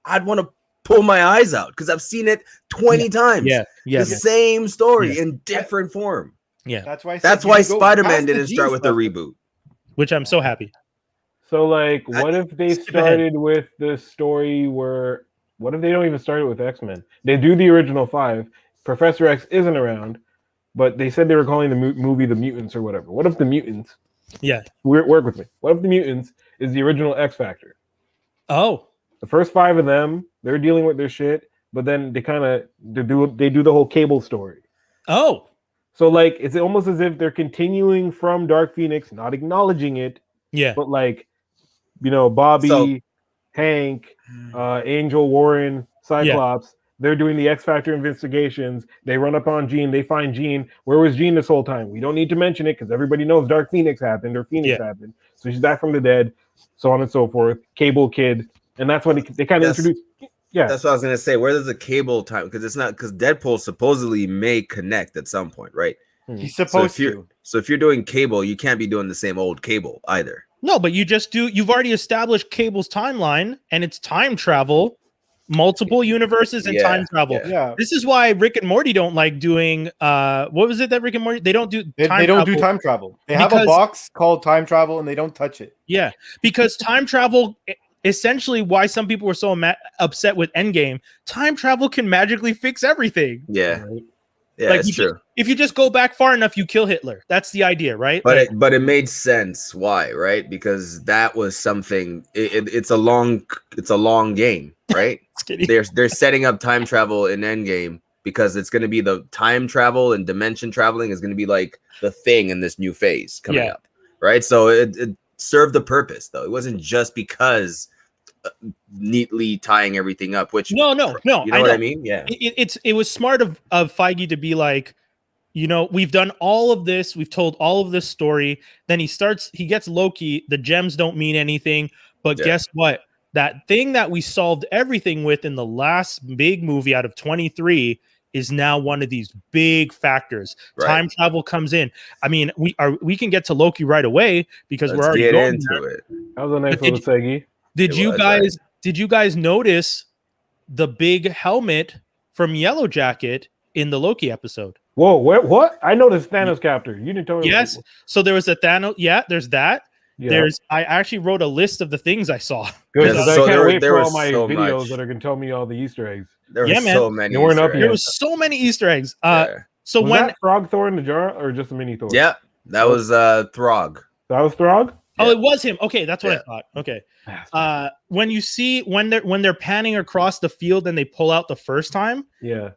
I'd want to pull my eyes out because I've seen it 20 times. The same story in different form. Yeah, that's why Spider-Man didn't start with the reboot, which I'm so happy. So, like, what if they started with the story where? What if they don't even start it with X-Men? They do the original 5. Professor X isn't around, but they said they were calling the movie The Mutants or whatever. What if the Mutants? Yeah, work with me. What if the Mutants is the original X Factor? Oh. The first 5 of them, they're dealing with their shit, but then they do the whole Cable story. Oh, so like it's almost as if they're continuing from Dark Phoenix, not acknowledging it. Yeah, but like, Bobby, Hank, Angel, Warren, Cyclops. They're doing the X Factor investigations. They run up on Jean. They find Jean. Where was Jean this whole time? We don't need to mention it because everybody knows Dark Phoenix happened or Phoenix happened. So she's back from the dead, so on and so forth. Cable Kid. And that's when they kind of introduce. Yeah, that's what I was gonna say. Where does the Cable time? Because it's not because Deadpool supposedly may connect at some point, right? He's supposed to. So if you're doing Cable, you can't be doing the same old Cable either. No, but you've already established Cable's timeline, and it's time travel, multiple universes, and time travel. Yeah. This is why Rick and Morty don't like doing. What was it that Rick and Morty? They don't do. They don't do time travel. They have a box called time travel, and they don't touch it. Yeah, because time travel. Essentially, why some people were so upset with Endgame, time travel can magically fix everything. Yeah, like it's true. If you just go back far enough, you kill Hitler. That's the idea, right? But it made sense. Why? Right? Because that was something. It's a long game, right? They're setting up time travel in Endgame because it's going to be the time travel and dimension traveling is going to be like the thing in this new phase coming up, right? So it served the purpose, though. It wasn't just because neatly tying everything up. Which no, you know what I mean? Yeah, it was smart of Feige to be like, we've done all of this, we've told all of this story. Then he gets Loki. The gems don't mean anything, but guess what? That thing that we solved everything with in the last big movie out of 23 is now one of these big factors. Right. Time travel comes in. I mean, we can get to Loki right away because we're already going into it. That was a nice little segue. Did you guys notice the big helmet from Yellow Jacket in the Loki episode? Whoa, what? I noticed Thanos captor. You didn't tell me. Yes. So there was a Thanos. Yeah, there's that. Yeah. I actually wrote a list of the things I saw. Good. I can't wait for all my videos that are going to tell me all the Easter eggs. There were so many. There was so many Easter eggs. So was when that Throg Thor in the jar or just a mini Thor? Yeah, that was Throg. That was Throg? Oh, it was him. Okay, that's what I thought. Okay. When you see when they're panning across the field and they pull out the first time,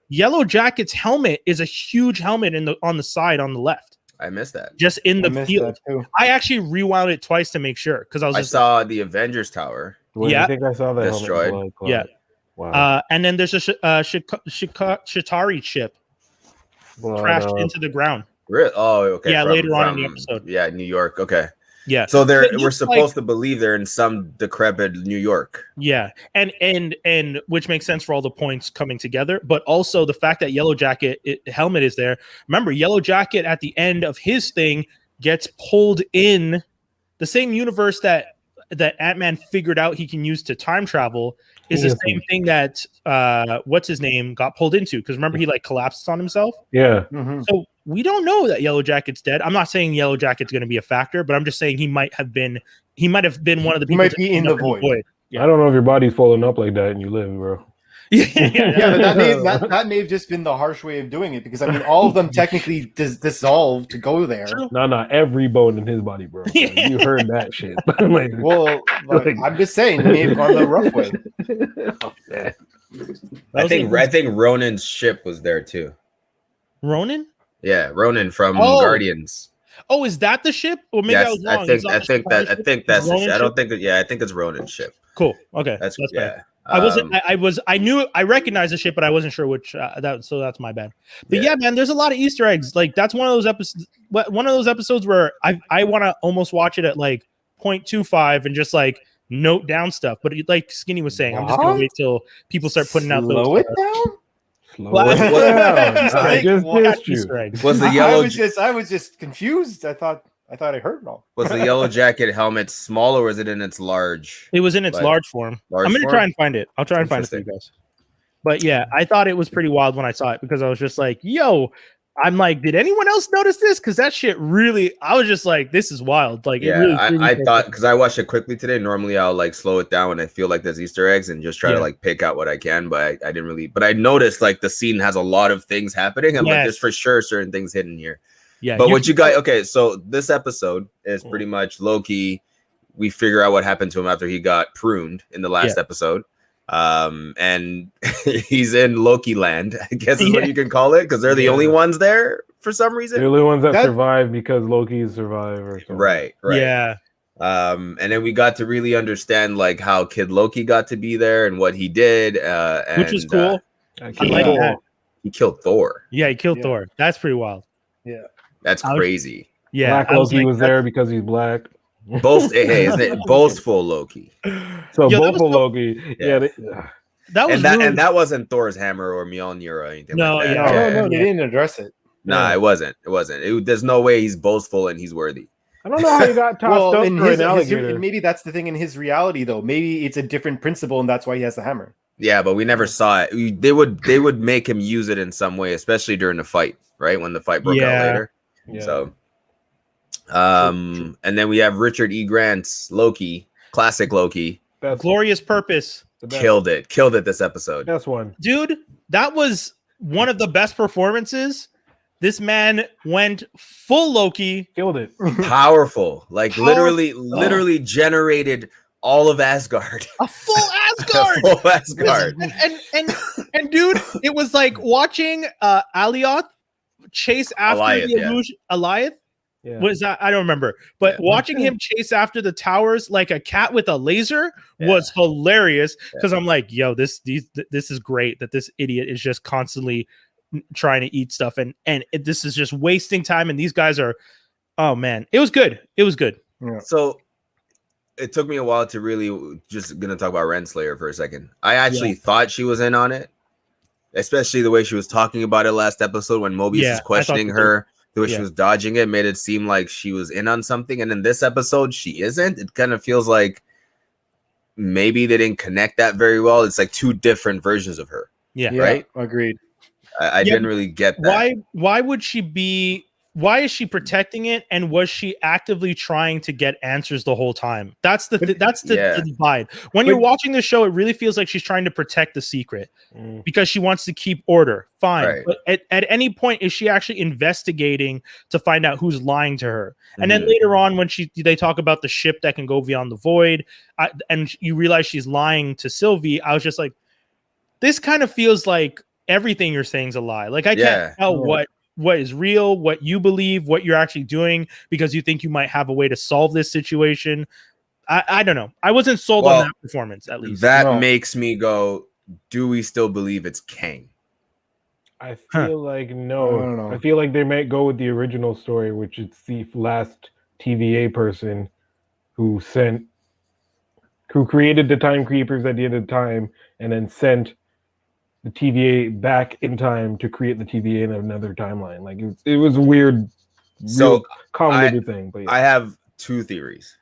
Yellow Jacket's helmet is a huge helmet on the side on the left. I missed that. Just in the field. I actually rewound it twice to make sure because I saw the Avengers Tower. I think I saw that destroyed. Yeah. Wow. And then there's a Chitauri ship crashed into the ground. Really? Oh, okay. Yeah, later on in the episode. Yeah, New York. Okay. Yeah. So we're supposed to believe they're in some decrepit New York. Yeah, and which makes sense for all the points coming together, but also the fact that Yellow Jacket helmet is there. Remember, Yellow Jacket at the end of his thing gets pulled in the same universe that Ant-Man figured out he can use to time travel is the same thing that what's his name got pulled into, because remember he like collapsed on himself. Yeah. Mm-hmm. So we don't know that Yellow Jacket's dead. I'm not saying Yellow Jacket's going to be a factor, but I'm just saying he might have been one of the people. He might be in the void. Yeah. I don't know if your body's falling up like that and you live, bro. Yeah, but that may have just been the harsh way of doing it, because I mean, all of them technically dissolve to go there. No, every bone in his body, bro. Like, you heard that shit. Like, well, I'm just saying, he may have gone the rough way. I think Ronan's ship was there too. Ronan? Yeah, Ronan from Guardians. Oh, is that the ship? Or maybe I was wrong. I think that's the ship. I don't think I think it's Ronan's ship. Cool. Okay. That's bad. I recognized the ship, but I wasn't sure which. So that's my bad. But yeah, man, there's a lot of Easter eggs. Like that's one of those episodes where I want to almost watch it at like 0.25 and just like note down stuff. But like Skinny was saying, I'm just gonna wait till people start putting out those. Slow it down. I just missed you. Was the yellow? I was just confused. I thought I heard it all. Was the Yellow Jacket helmet small or was it in its large? It was in its large form. I'm gonna try and find it. I'll try and find it for you guys. But yeah, I thought it was pretty wild when I saw it, because I was just like, yo, I'm like, did anyone else notice this? Because that shit really, I was just like, this is wild. Like, yeah, it really I thought, because I watched it quickly today. Normally, I'll like slow it down when I feel like there's Easter eggs and just try to like pick out what I can. But I didn't really. But I noticed like the scene has a lot of things happening. I'm like, there's for sure certain things hidden here. Yeah. But what you guys, okay, so this episode is pretty much Loki. We figure out what happened to him after he got pruned in the last episode. And he's in Loki land, I guess is what you can call it, because they're the only ones there for some reason. They're the only ones that survive because Loki's survived or something. Right. Yeah. And then we got to really understand like how Kid Loki got to be there and what he did, which was cool. I like that. He killed Thor. Yeah, he killed Thor. That's pretty wild. Yeah. That's crazy. Yeah. Black Loki was there because he's black. Isn't it boastful Loki? So boastful Loki. Yeah. That wasn't Thor's hammer or Mjolnir or anything. No, like that. No, they didn't address it. Nah, it wasn't. There's no way he's boastful and he's worthy. I don't know how he got tossed up for an alligator. Maybe that's the thing in his reality, though. Maybe it's a different principle, and that's why he has the hammer. Yeah, but we never saw it. They would make him use it in some way, especially during the fight, right? When the fight broke out later. Yeah. So, and then we have Richard E. Grant's Loki, classic Loki. Glorious Purpose. Killed it this episode. That's one. Dude, that was one of the best performances. This man went full Loki. Killed it. Powerful. Like literally generated all of Asgard. A full Asgard. A full Asgard. And dude, it was like watching Alioth chase after the illusion. Alioth? Yeah. What is that? I don't remember. But watching him chase after the towers like a cat with a laser was hilarious, because I'm like, yo, this is great that this idiot is just constantly trying to eat stuff, and this is just wasting time, and these guys are, oh man, it was good. Yeah. So it took me a while to really just gonna talk about Renslayer for a second. I actually thought she was in on it, especially the way she was talking about it last episode when Mobius is questioning her. The way she was dodging it made it seem like she was in on something, and in this episode she isn't. It kind of feels like maybe they didn't connect that very well. It's like two different versions of her. Yeah, right. Agreed. I didn't really get that. Why would she be? Why is she protecting it? And was she actively trying to get answers the whole time? That's the divide. When you're watching the show, it really feels like she's trying to protect the secret because she wants to keep order. Fine. Right. But at any point, is she actually investigating to find out who's lying to her? And then later on, when they talk about the ship that can go beyond the void, and you realize she's lying to Sylvie, I was just like, this kind of feels like everything you're saying is a lie. Like I can't tell what is real, what you believe, what you're actually doing, because you think you might have a way to solve this situation. I don't know. I wasn't sold on that performance, at least. That makes me go, do we still believe it's Kang? I feel like no. I don't know. I feel like they might go with the original story, which is the last TVA person who created the Time Creepers at the end of time, and then sent the TVA back in time to create the TVA in another timeline. Like it was a weird, So convoluted thing. But yeah. I have two theories.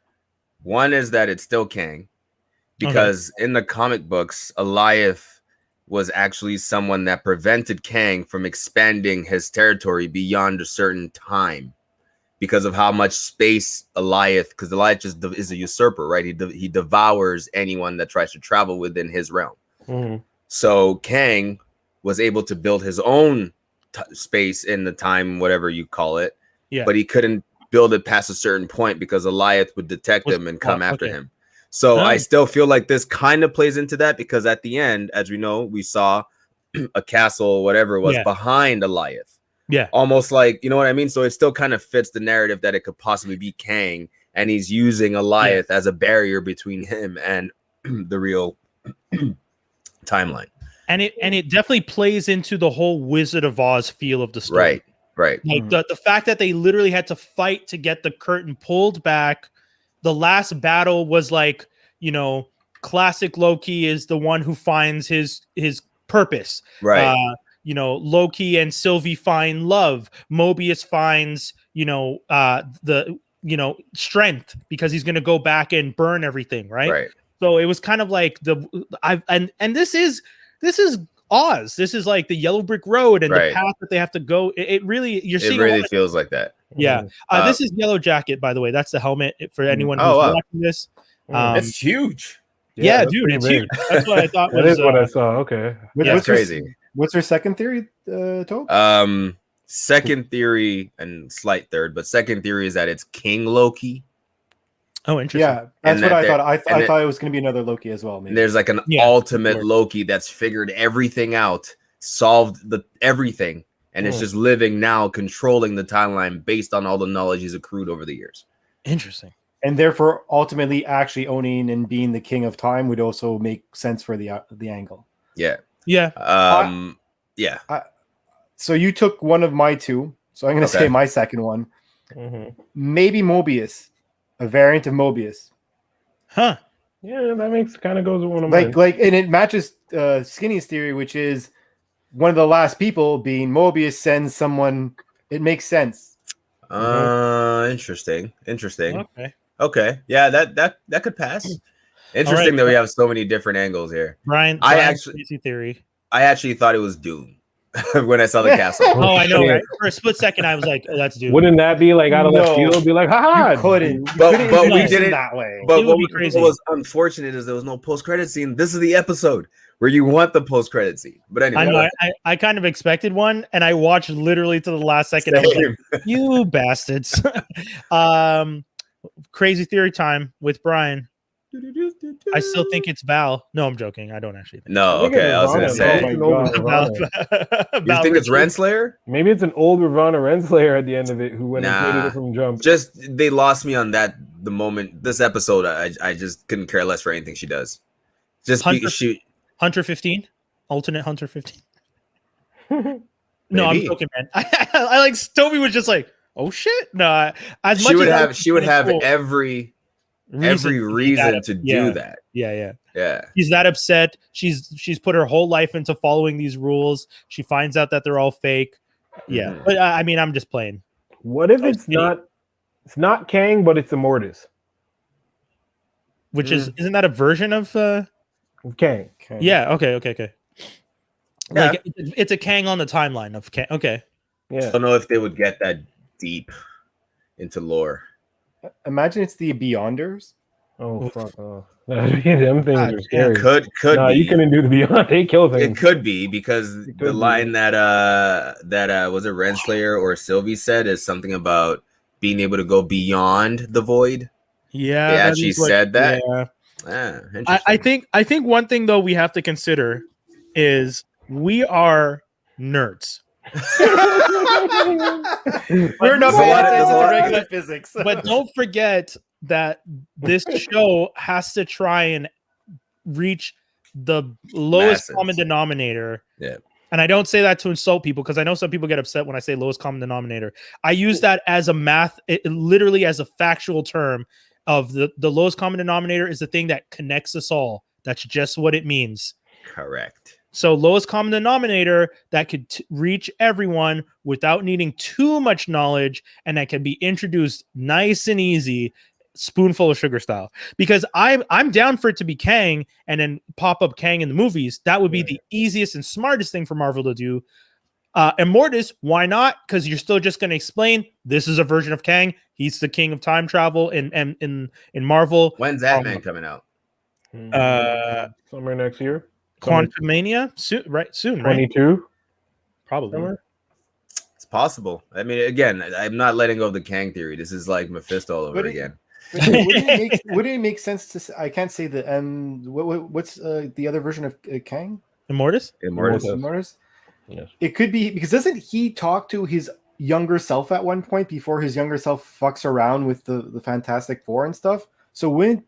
One is that it's still Kang, because in the comic books, Alioth was actually someone that prevented Kang from expanding his territory beyond a certain time because of how much space Alioth, because Alioth just is a usurper, right? He devours anyone that tries to travel within his realm. Mm-hmm. So Kang was able to build his own space in the time, whatever you call it, but he couldn't build it past a certain point because Alioth would detect him and come after him. So I still feel like this kind of plays into that, because at the end, as we know, we saw a castle, whatever it was, behind Alioth. Yeah. Almost like, you know what I mean? So it still kind of fits the narrative that it could possibly be Kang, and he's using Alioth as a barrier between him and the real timeline. And it definitely plays into the whole Wizard of Oz feel of the story. Right. Like the fact that they literally had to fight to get the curtain pulled back. The last battle was like, you know, classic Loki is the one who finds his purpose. Right. You know, Loki and Sylvie find love. Mobius finds, you know, the, you know, strength because he's going to go back and burn everything. Right. So it was kind of like and this is Oz. This is like the yellow brick road and the path that they have to go. It really, you're seeing. It really feels like that. Yeah. This is Yellow Jacket, by the way. That's the helmet for anyone who's watching this. It's huge. Yeah, dude, it's huge. That's what I thought was. That is what I saw. Okay. That's crazy. What's your second theory, Tobe? Second theory, and slight third, but second theory is that it's King Loki. Oh, interesting. Yeah, that's what I thought. I thought it was going to be another Loki as well. Maybe. There's like an ultimate Loki that's figured everything out, solved everything, and it's just living now, controlling the timeline based on all the knowledge he's accrued over the years. Interesting. And therefore, ultimately, actually owning and being the king of time would also make sense for the angle. Yeah. Yeah. So you took one of my two. So I'm going to say my second one. Mm-hmm. Maybe Mobius, a variant of Mobius. Huh. Yeah, that kind of goes with one of mine. And it matches Skinny's theory, which is one of the last people being Mobius sends someone. It makes sense. Interesting. Okay. Yeah, that could pass. Interesting that we have so many different angles here. Brian, crazy theory. I actually thought it was Dune when I saw the castle. Oh, I know. Right? For a split second, I was like, oh, "That's Dune." Wouldn't that be like out of left field? Be like, "Ha ha!" But we did it that way. But what was unfortunate is there was no post-credit scene. This is the episode where you want the post-credit scene. But anyway, I kind of expected one, and I watched literally to the last second. I was like, "You bastards!" Crazy theory time with Brian. I still think it's Val. No, I'm joking. I don't actually think. No, okay. I was gonna say. You think it's Renslayer? Maybe it's an old Ravonna Renslayer at the end of it who went and created it from jump. Just they lost me on that. The moment this episode, I just couldn't care less for anything she does. Just Hunter 15, alternate Hunter 15. No, I'm joking, man. I like Toby was just like, oh shit. No, she would have every reason to do that. Yeah. She's that upset. She's put her whole life into following these rules. She finds out that they're all fake. Yeah. But I mean, I'm just playing. What if it's not Kang, but it's Immortus? Which isn't that a version of Kang? Yeah, okay. Yeah. Like it's a Kang on the timeline of Kang. Okay. Yeah. I don't know if they would get that deep into lore. Imagine it's the Beyonders. Oh fuck! Them things are scary. Could be. You couldn't do the Beyond. They kill things. It could be because the line that was it Renslayer or Sylvie said is something about being able to go beyond the void. Yeah, they actually said that. Yeah. I think one thing though we have to consider is we are nerds. We're not regular physics. But don't forget that this show has to try and reach the lowest common denominator. Yeah. And I don't say that to insult people because I know some people get upset when I say lowest common denominator. I use that as a literally as a factual term of the lowest common denominator is the thing that connects us all. That's just what it means. Correct. So lowest common denominator that could reach everyone without needing too much knowledge and that can be introduced nice and easy, spoonful of sugar style. Because I'm down for it to be Kang and then pop up Kang in the movies. That would be the easiest and smartest thing for Marvel to do. And Mortis, why not? Because you're still just going to explain this is a version of Kang. He's the king of time travel in Marvel. When's that man coming out? Summer next year. Quantumania soon, right? Soon, 22, right? Probably. Summer? It's possible. I mean, again, I'm not letting go of the Kang theory. This is like Mephisto all over again. Would it make sense to say, I can't say the what's the other version of Kang? Immortus? Yes. It could be because doesn't he talk to his younger self at one point before his younger self fucks around with the Fantastic Four and stuff? So when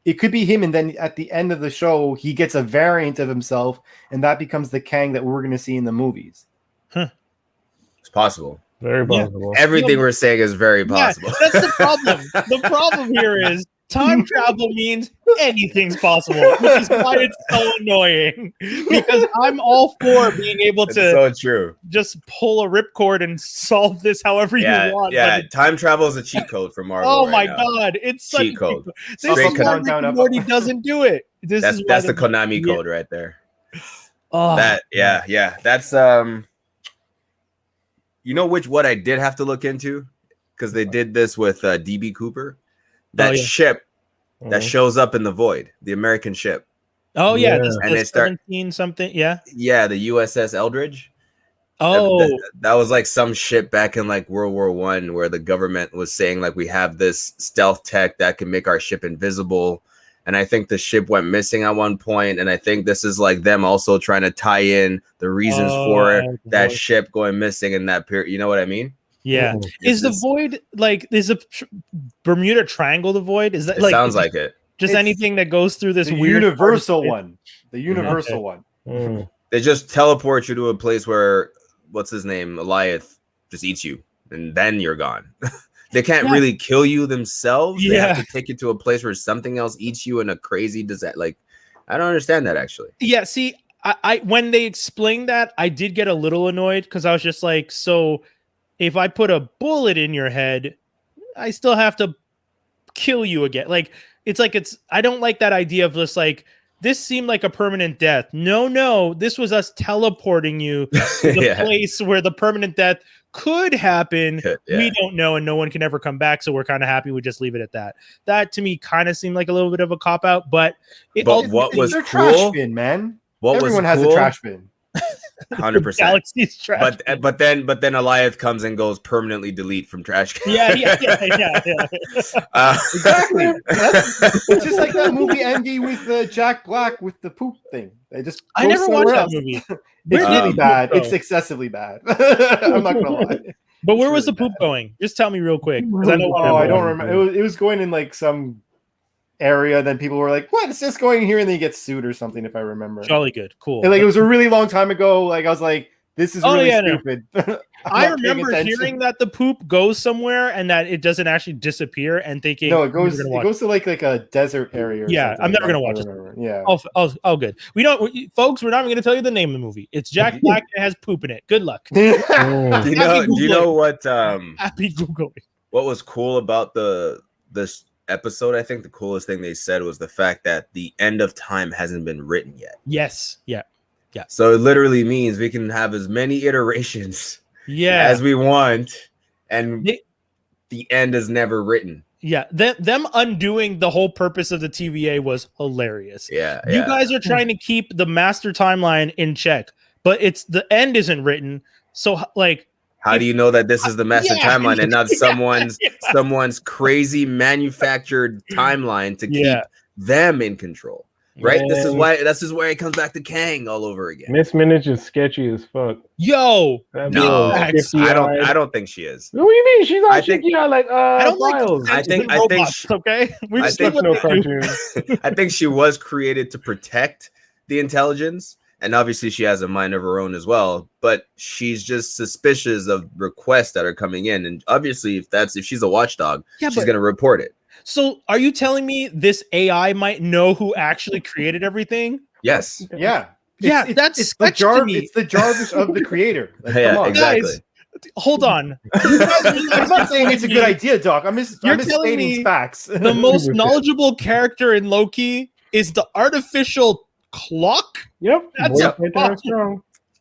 it could be him, and then at the end of the show, he gets a variant of himself, and that becomes the Kang that we're going to see in the movies. It's possible. Very possible. Yeah. Everything we're saying is very possible. Yeah, that's the problem. The problem here is time travel means anything's possible, which is why it's so annoying. Because I'm all for being able to so true. Just pull a ripcord and solve this however you want. Yeah, time travel is a cheat code for Marvel. Oh my god, it's such cheat code. This is why Morty doesn't do it. That's the Konami code right there. Oh, that's you know what I did have to look into because they did this with DB Cooper. That ship that shows up in the void, the American ship. Oh yeah, and they start 17 something. Yeah, the USS Eldridge. Oh, that was like some ship back in like World War I, where the government was saying like we have this stealth tech that can make our ship invisible. And I think the ship went missing at one point, and I think this is like them also trying to tie in the reasons for that ship going missing in that period. You know what I mean? Yeah. Is the void like is the Bermuda Triangle the void? Is that like sounds like it? Just anything that goes through this weird universal one. The universal one. They just teleport you to a place where what's his name, Eliath, just eats you, and then you're gone. They can't really kill you themselves. They have to take you to a place where something else eats you in a crazy disaster. Like, I don't understand that actually. Yeah, see, I when they explained that, I did get a little annoyed because I was just like, so if I put a bullet in your head, I still have to kill you again. Like, I don't like that idea of just like, this seemed like a permanent death. No, this was us teleporting you to the place where the permanent death could happen. We don't know, and no one can ever come back. So we're kind of happy we just leave it at that. That to me kind of seemed like a little bit of a cop out, but what was cool, trash bin, man. Everyone has a trash bin. 100%. Galaxy's trash. But then Eliath comes and goes permanently delete from trash can. Yeah. Exactly. It's just like that movie Andy with Jack Black with the poop thing. I never watched that movie. It's really bad. It's excessively bad. I'm not gonna lie. But where was the poop going? Just tell me real quick. I don't remember. It was going in like some area. Then people were like, "What? It's just going here," and then you get sued or something. If I remember. Jolly good, cool. And, like it was a really long time ago. Like I was like, "This is really stupid." No. I remember hearing that the poop goes somewhere and that it doesn't actually disappear, and thinking, "No, it goes to like a desert area." I'm never gonna watch it. Yeah. Oh, good. We don't, folks. We're not even gonna tell you the name of the movie. It's Jack Black that has poop in it. Good luck. Do you know what? Happy Googling. What was cool about this episode? I think the coolest thing they said was the fact that the end of time hasn't been written yet. Yes. Yeah. So it literally means we can have as many iterations as we want, and the end is never written. Yeah, them undoing the whole purpose of the TVA was hilarious. Yeah. You guys are trying to keep the master timeline in check, but the end isn't written. So like, how do you know that this is the master timeline and not someone's crazy manufactured timeline to keep them in control? Right. Yeah. This is where it comes back to Kang all over again. Miss Minich is sketchy as fuck. Yo, no, I don't think she is. What do you mean? She's not shaky out like I don't Miles. I think okay. I think no cartoon. I think she was created to protect the intelligence, and obviously she has a mind of her own as well, but she's just suspicious of requests that are coming in, and obviously if she's a watchdog, she's going to report it. So are you telling me this AI might know who actually created everything? Yes. Yeah. It's the Jarvis of the creator. Like, yeah, come on. exactly. Guys, hold on. I'm not saying it's a good idea, Doc. I'm just stating facts. The most knowledgeable character in Loki is the artificial clock. Yep. That's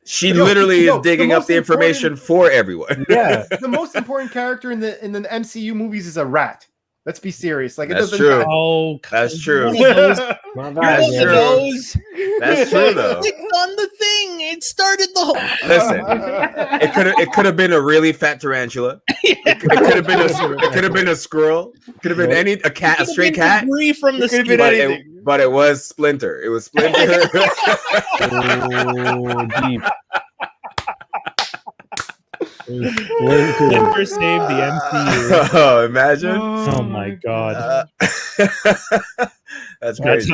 She literally is digging up the information for everyone. Yeah. The most important character in the MCU movies is a rat. Let's be serious. Like, it That's doesn't true. Oh, that's true. That's true. That's true, though. Clicked on the thing. It started the whole. Listen, it could have been a really fat tarantula. It could have been a squirrel. It could have been a cat, a stray cat. From the But it was Splinter. It was Splinter. Oh, deep. Splinter saved the MCU. Oh, imagine! Oh my god! That's crazy.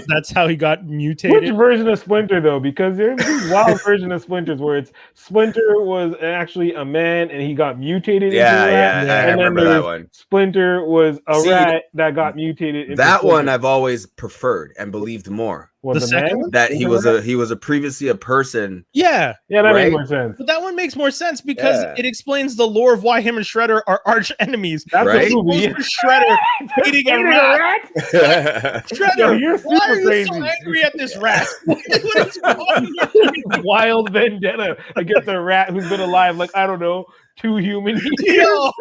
That's how he got mutated. Which version of Splinter though? Because there's this wild version of Splinters where it's Splinter was actually a man and he got mutated. Yeah, into a rat, yeah, I remember that one. Splinter was a rat that got mutated. Into that Splinter. one I've always preferred and believed more. The second one? That he was previously a person. Yeah, that makes more sense. But that one makes more sense because it explains the lore of why him and Shredder are arch enemies. That's right? Shredder hating a rat. Shredder, you're why are you crazy. so angry at this rat? What is wrong? Wild vendetta against a rat who's been alive, like, I don't know, 2 human years. Yo,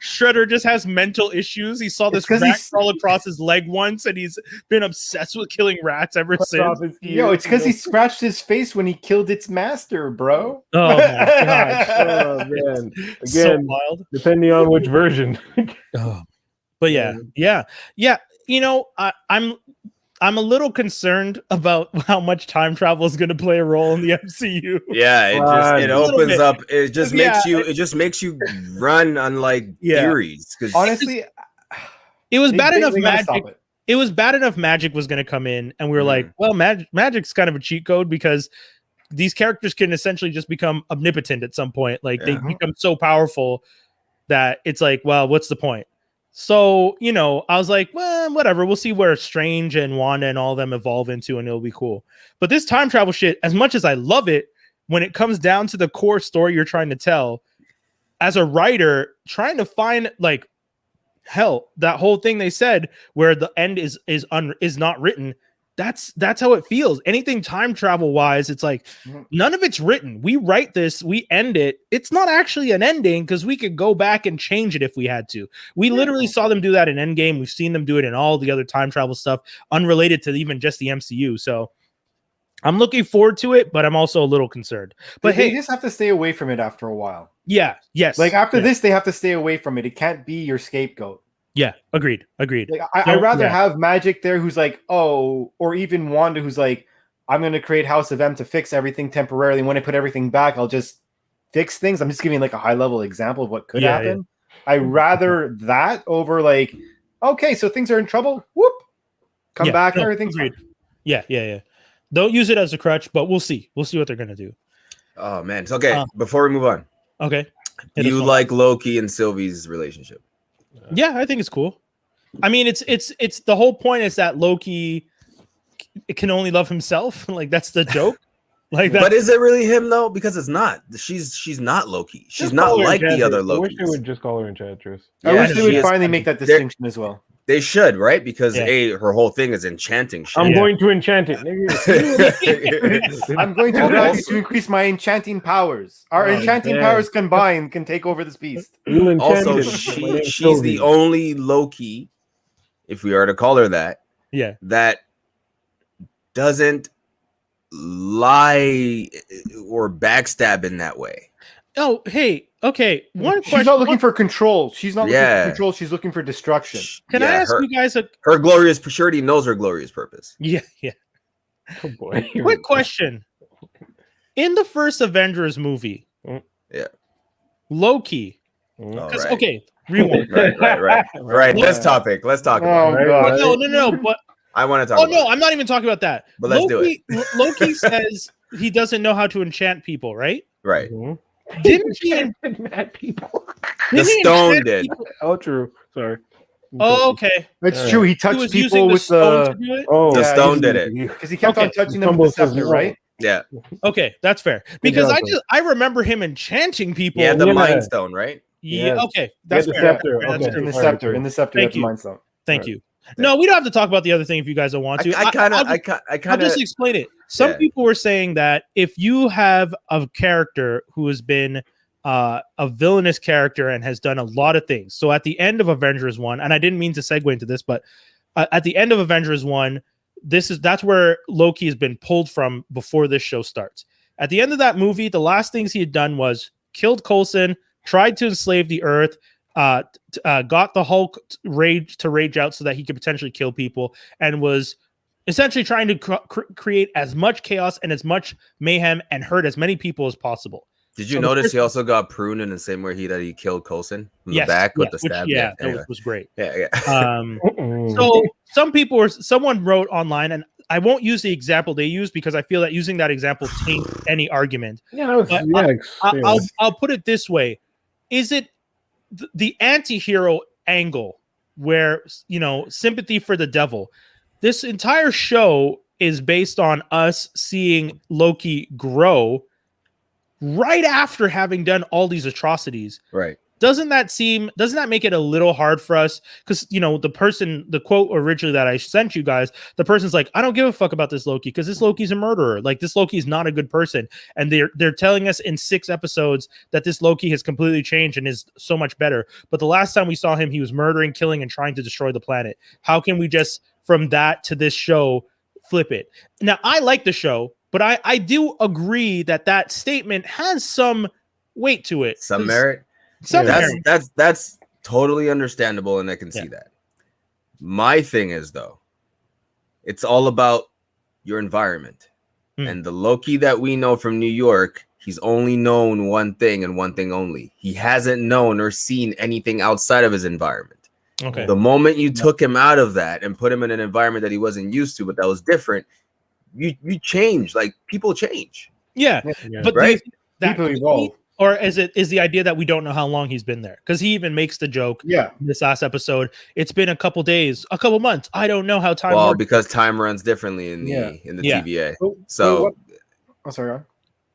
Shredder just has mental issues. He saw this rat crawl across his leg once, and he's been obsessed with killing rats ever since. Yo, it's because he scratched his face when he killed its master, bro. Oh my gosh. Oh man. Again, so wild. Depending on which version. But yeah. You know, I'm a little concerned about how much time travel is going to play a role in the MCU. Yeah, it opens up. It just makes you run on like theories. Because honestly, it was bad enough magic. It was bad enough magic was going to come in, and we were like, well, magic's kind of a cheat code because these characters can essentially just become omnipotent at some point. Like they become so powerful that it's like, well, what's the point? So, you know, I was like, well, whatever. We'll see where Strange and Wanda and all of them evolve into, and it'll be cool. But this time travel shit, as much as I love it, when it comes down to the core story you're trying to tell, as a writer, trying to find like hell, that whole thing they said where the end is not written. That's how it feels. Anything time travel wise, it's like none of it's written. We write this, we end it. It's not actually an ending because we could go back and change it if we had to. We literally saw them do that in Endgame. We've seen them do it in all the other time travel stuff, unrelated to even just the MCU. So I'm looking forward to it, but I'm also a little concerned. But they just have to stay away from it after a while. Yeah. Yes. Like after this, they have to stay away from it. It can't be your scapegoat. Yeah, agreed. Like, I'd rather have Magic there who's like, oh, or even Wanda who's like, I'm going to create House of M to fix everything temporarily. When I put everything back, I'll just fix things. I'm just giving like a high level example of what could happen. I'd rather that over like, okay, so things are in trouble. Whoop. Come back. Everything's agreed. Yeah. Don't use it as a crutch, but we'll see. We'll see what they're going to do. Oh, man. So, okay, before we move on. Okay. Do you like Loki and Sylvie's relationship? Yeah, I think it's cool. I mean, it's the whole point is that Loki can only love himself. Like that's the joke. Like that. But is it really him though? Because it's not. She's not Loki. She's not like the other Loki. I wish they would just call her Enchantress. I wish they would finally make that distinction as well. They should, right? Because her whole thing is enchanting shit. I'm going to enchant it. I'm going to allow you to increase my enchanting powers. Our enchanting powers combined can take over this beast. Also, she's the only Loki, if we are to call her that, that doesn't lie or backstab in that way. Oh, hey, okay. One question. She's not looking for control. She's not looking for control. She's looking for destruction. Can I ask you guys her glorious purity knows her glorious purpose. Yeah. Oh boy. Quick question. In the first Avengers movie, Loki. Okay, rewind. Right. This topic. Let's talk about it. No. But I want to talk. Oh no, I'm not even talking about that. But let's do it. Loki says he doesn't know how to enchant people, right? Right. Mm-hmm. Didn't he mad people? The stone did. People? Oh, true. Sorry. Oh, okay. It's true. He touched He was people with stone to do it? Oh, the stone did it because he kept on touching them with the scepter, right? Yeah. Okay, that's fair. Because I remember him enchanting people. Yeah, the Mind Stone, right? Yeah. Yes. Okay, that's fair. Scepter. That's Okay. In the scepter. In the scepter. Thank you. Mind Stone. Thank you. No, we don't have to talk about the other thing if you guys don't want to. I'll just explain it. Some people were saying that if you have a character who has been a villainous character and has done a lot of things. So at the end of Avengers 1, and I didn't mean to segue into this, but at the end of Avengers 1, that's where Loki has been pulled from before this show starts. At the end of that movie, the last things he had done was killed Coulson, tried to enslave the Earth, got the Hulk to rage out so that he could potentially kill people, and was essentially trying to create as much chaos and as much mayhem and hurt as many people as possible. Did you notice he also got pruned in the same way that he killed Coulson in the back with the stab? That was great. Yeah. So someone wrote online, and I won't use the example they used because I feel that using that example taints any argument. I'll put it this way: is it the anti-hero angle where sympathy for the devil? This entire show is based on us seeing Loki grow right after having done all these atrocities. Right. Doesn't that make it a little hard for us? Because the quote originally that I sent you guys, the person's like, I don't give a fuck about this Loki because this Loki's a murderer. Like, this Loki is not a good person. And they're telling us in 6 episodes that this Loki has completely changed and is so much better. But the last time we saw him, he was murdering, killing, and trying to destroy the planet. How can we just, from that to this show, flip it? Now, I like the show, but I do agree that statement has some weight to it. Some merit. That's totally understandable, and I can see that. My thing is, though, it's all about your environment. And the Loki that we know from New York, he's only known one thing and one thing only. He hasn't known or seen anything outside of his environment. Okay. The moment you took him out of that and put him in an environment that he wasn't used to, but that was different, you change. Like, people change. Yeah. But right? People evolve. Or is the idea that we don't know how long he's been there? Because he even makes the joke. Yeah. This last episode, it's been a couple days, a couple months. I don't know how time. Well, because time runs differently in the TVA. So, sorry. Ron.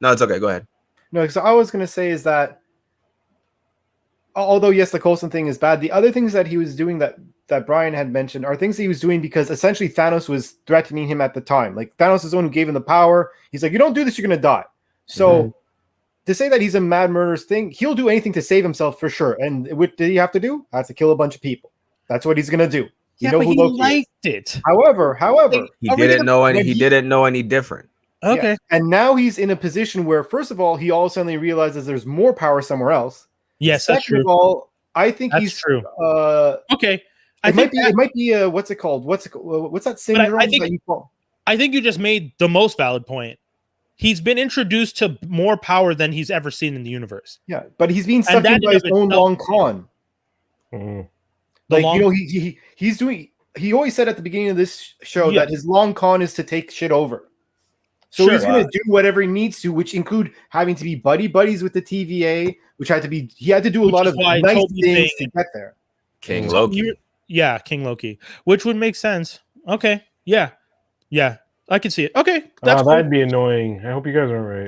No, it's okay. Go ahead. No, because I was going to say is that, although yes, the Coulson thing is bad, the other things that he was doing that Brian had mentioned are things that he was doing because essentially Thanos was threatening him at the time. Like, Thanos is the one who gave him the power. He's like, you don't do this, you're going to die. So. To say that he's a mad murderous thing, he'll do anything to save himself for sure. And what did he have to do? Has to kill a bunch of people. That's what he's gonna do. Yeah, but he liked it. However, he didn't know any different. Okay. Yeah. And now he's in a position where, first of all, he all of a sudden realizes there's more power somewhere else. Yes, Second that's true. of all, I think that's he's true. Okay. It might be what's it called? What's that syndrome that you call? I think you just made the most valid point. He's been introduced to more power than he's ever seen in the universe. Yeah, but he's being sucked in by his own long con. He's doing. He always said at the beginning of this show that his long con is to take shit over. So he's going to do whatever he needs to, which include having to be buddies with the TVA, he had to do a lot of nice things to get there. King Loki. King Loki, which would make sense. Okay, yeah. I can see it. Okay, that's cool. That'd be annoying. I hope you guys are right.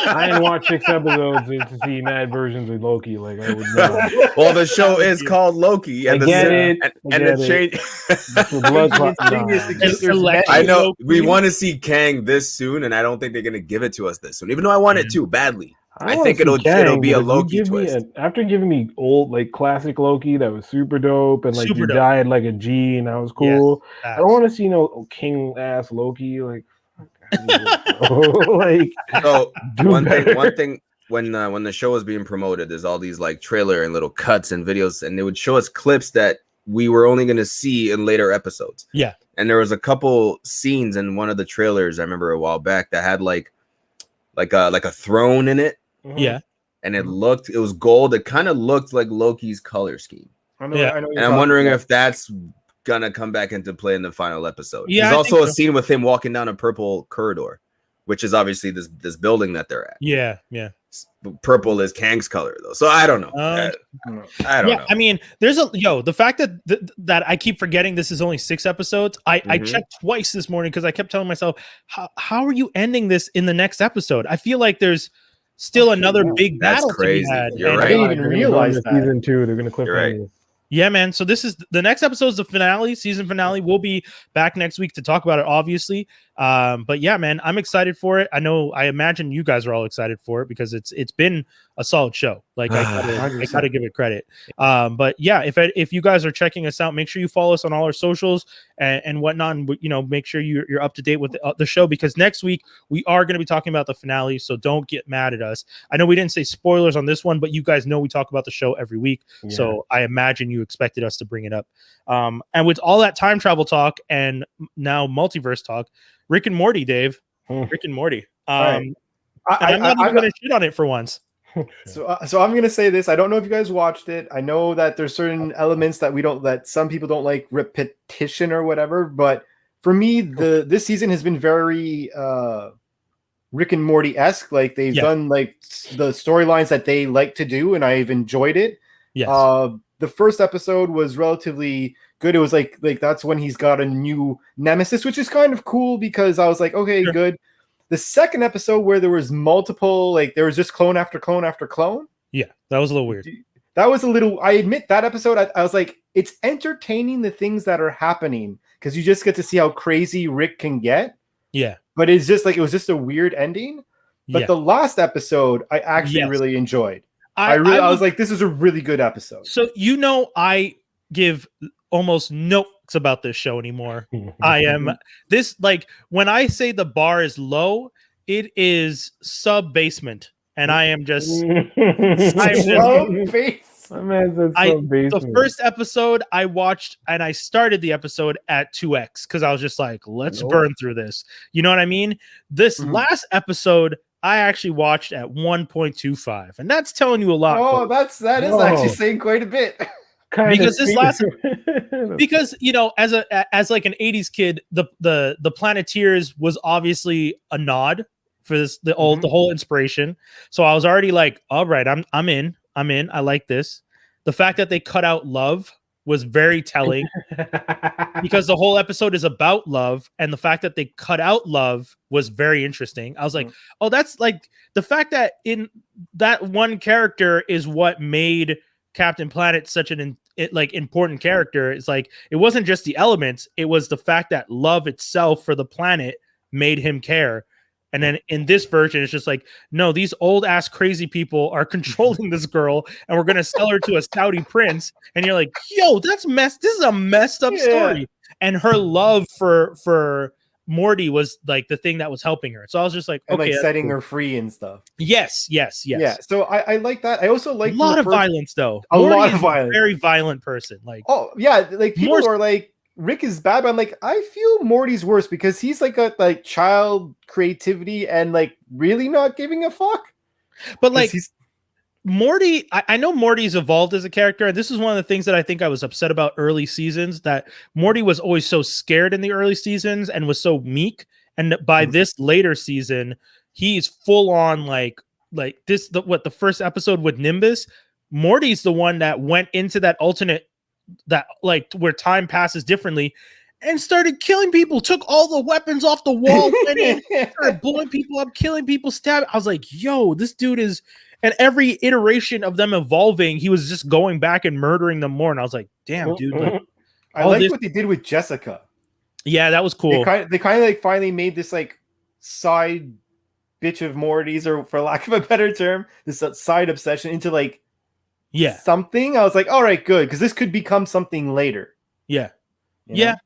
I didn't watch 6 episodes to see mad versions of Loki. Like, I would know. Well, the show is called Loki, and the change. I know we want to see Kang this soon, and I don't think they're gonna give it to us this soon. Even though I want it too badly. I think it'll be a Loki twist. After giving me old, like, classic Loki that was super dope, and like died like a G, and that was cool. Yes, I don't want to see no king ass Loki. Like, like, so one thing when the show was being promoted, there's all these like trailer and little cuts and videos, and they would show us clips that we were only going to see in later episodes. Yeah, and there was a couple scenes in one of the trailers I remember a while back that had like a throne in it. Yeah, and it was gold. It kind of looked like Loki's color scheme. I know, and I'm wondering if that's gonna come back into play in the final episode. Yeah, there's I also think a scene with him walking down a purple corridor, which is obviously this building that they're at. Yeah. Purple is Kang's color though, so I don't know. I don't know. I mean, there's the fact that that I keep forgetting this is only 6 episodes. I checked twice this morning because I kept telling myself, how are you ending this in the next episode? I feel like there's still another big battle to be had. You're right. I didn't even realize that. Season 2, they're gonna clip right. Yeah, man. So this is the next episode is the finale, season finale. We'll be back next week to talk about it, obviously. But yeah, man, I'm excited for it. I imagine you guys are all excited for it because it's been a solid show. Like I gotta give it credit. But yeah, if you guys are checking us out, make sure you follow us on all our socials and whatnot. And, make sure you're up to date with the show because next week we are going to be talking about the finale. So don't get mad at us. I know we didn't say spoilers on this one, but you guys know we talk about the show every week. Yeah. So I imagine you expected us to bring it up. And with all that time travel talk and now multiverse talk, Rick and Morty, Dave. Rick and Morty. I'm not even going to shit on it for once. So I'm gonna say this. I don't know if you guys watched it. I know that there's certain elements that some people don't like, repetition or whatever. But for me, this season has been very Rick and Morty-esque. Like they've done like the storylines that they like to do, and I've enjoyed it. Yes. The first episode was relatively good. It was like that's when he's got a new nemesis, which is kind of cool because I was like, okay, sure. Good. The second episode where there was multiple, like there was just clone after clone after clone. Yeah, that was a little weird. That was a little, I admit that episode, I was like, it's entertaining the things that are happening because you just get to see how crazy Rick can get. Yeah. But it's just like, it was just a weird ending. But the last episode, I actually really enjoyed. I was like, this is a really good episode. So, I give almost no about this show anymore. I am this, like, when I say the bar is low, it is sub basement, and I am just the first episode I watched, and I started the episode at 2x because I was just like, let's burn through this. You know what I mean? This last episode I actually watched at 1.25, and that's telling you a lot. Oh, that is actually saying quite a bit. Because this last, because as like an 80s kid, the Planeteers was obviously a nod for this the whole inspiration. So I was already like, all right, I'm in. I like this. The fact that they cut out love was very telling because the whole episode is about love, and the fact that they cut out love was very interesting. I was like, oh, that's like the fact that in that one character is what made Captain Planet such an important character. It's like it wasn't just the elements, it was the fact that love itself for the planet made him care. And then in this version, it's just like, no, these old ass crazy people are controlling this girl, and we're gonna sell her to a Saudi prince. And you're like, yo, this is a messed up story. And her love for Morty was like the thing that was helping her. So I was just like, and okay, like setting her free and stuff. Yes. Yeah. So I like that. I also like a lot of violence though. Morty lot of violence. Very violent person. Like, oh yeah, like people are like, Rick is bad, but I'm like, I feel Morty's worse because he's like a child creativity and like really not giving a fuck. But like Morty, I know Morty's evolved as a character, and this is one of the things that I think I was upset about early seasons, that Morty was always so scared in the early seasons and was so meek, and by this later season, he's full on like this. The first episode with Nimbus, Morty's the one that went into that alternate, that like where time passes differently, and started killing people, took all the weapons off the wall, went in, started blowing people up, killing people, stabbing. I was like, yo, this dude is. And every iteration of them evolving, he was just going back and murdering them more. And I was like, damn, dude. Like, I like what they did with Jessica. Yeah, that was cool. They kind of like finally made this like side bitch of Morty's, or for lack of a better term, this side obsession into like something. I was like, all right, good. Because this could become something later. Yeah. Yeah.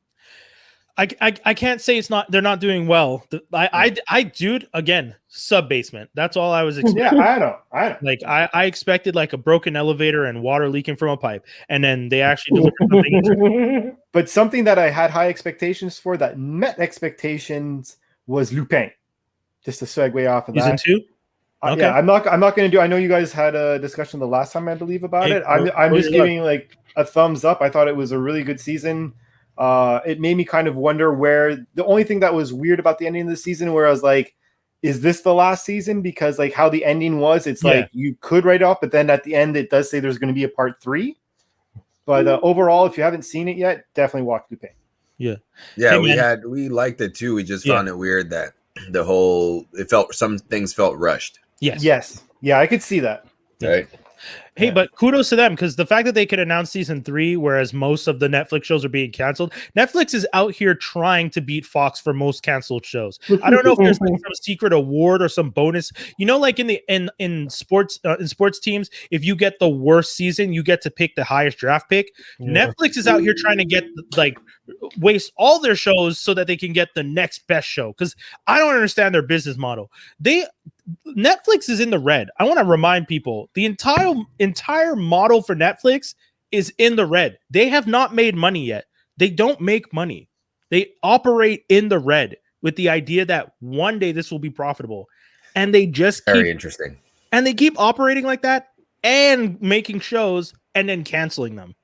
I can't say they're not doing well. I dude, again, sub basement. That's all I was expecting. Yeah, I know. Like I expected like a broken elevator and water leaking from a pipe, and then they actually delivered something. But something that I had high expectations for that met expectations was Lupin. Just to segue off of that. Season 2? Okay. Yeah, I'm not going to do. I know you guys had a discussion the last time, I believe, about it. I'm just giving like a thumbs up. I thought it was a really good season. It made me kind of wonder where the only thing that was weird about the ending of the season, where I was like, is this the last season? Because like how the ending was, it's like you could write off, but then at the end it does say there's going to be a part 3. But overall, if you haven't seen it yet, definitely watch Lupin. Yeah, we liked it too. We just found it weird that some things felt rushed. Yes, yeah, I could see that. Right. Hey, but kudos to them, because the fact that they could announce season 3, whereas most of the Netflix shows are being canceled. Netflix is out here trying to beat Fox for most canceled shows. I don't know if there's like some secret award or some bonus. You know, like in sports teams, if you get the worst season, you get to pick the highest draft pick. Yeah. Netflix is out here trying to get waste all their shows so that they can get the next best show. Because I don't understand their business model. Netflix is in the red. I want to remind people the entire model for Netflix is in the red. They have not made money yet. They don't make money. They operate in the red with the idea that one day this will be profitable. And they just very interesting. And they keep operating like that and making shows and then canceling them.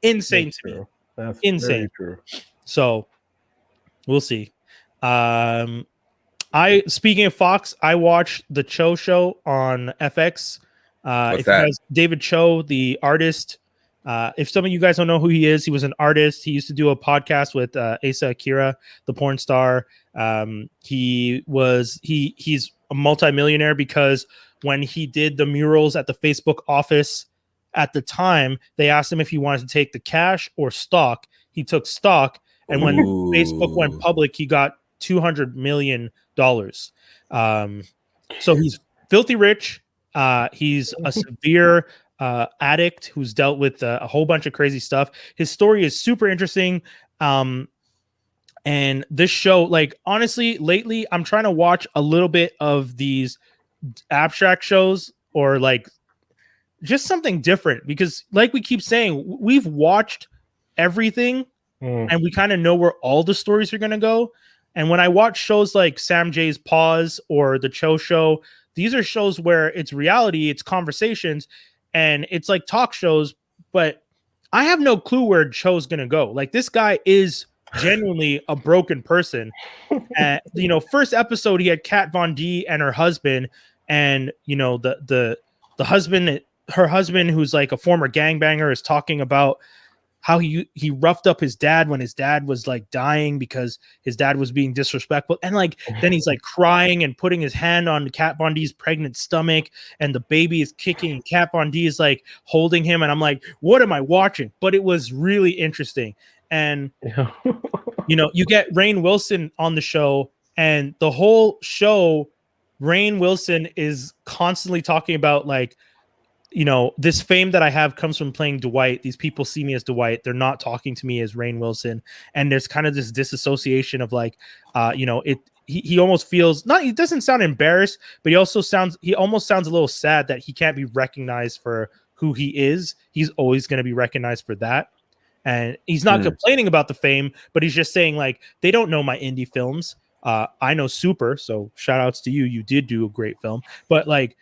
Insane That's to me. True. That's insane. True. So we'll see. Speaking of Fox, I watched the Cho Show on FX. What's that? David Cho, the artist. If some of you guys don't know who he is, he was an artist. He used to do a podcast with Asa Akira, the porn star. He's a multimillionaire because when he did the murals at the Facebook office at the time, they asked him if he wanted to take the cash or stock. He took stock, and when Facebook went public, he got $200 million. So he's filthy rich. He's a severe addict who's dealt with a whole bunch of crazy stuff. His story is super interesting. And this show, like, honestly, lately I'm trying to watch a little bit of these abstract shows or like just something different, because like we keep saying, we've watched everything and we kind of know where all the stories are going to go. And when I watch shows like Sam J's Pause or the Cho Show, these are shows where it's reality, it's conversations, and it's like talk shows, but I have no clue where Cho's going to go. Like, this guy is genuinely a broken person. First episode, he had Kat Von D and her husband, and, the husband, her husband, who's like a former gangbanger, is talking about how he roughed up his dad when his dad was like dying because his dad was being disrespectful. And like, then he's like crying and putting his hand on Kat Von D's pregnant stomach, and the baby is kicking, and Kat Von D is like holding him. And I'm like, what am I watching? But it was really interesting. And, you get Rainn Wilson on the show, and the whole show, Rainn Wilson is constantly talking about like, this fame that I have comes from playing Dwight. These people see me as Dwight. They're not talking to me as Rainn Wilson. And there's kind of this disassociation of like, he almost feels he doesn't sound embarrassed, but he almost sounds a little sad that he can't be recognized for who he is. He's always going to be recognized for that. And he's not complaining about the fame, but he's just saying like, they don't know my indie films. I know Super. So shout outs to you. You did do a great film, but like,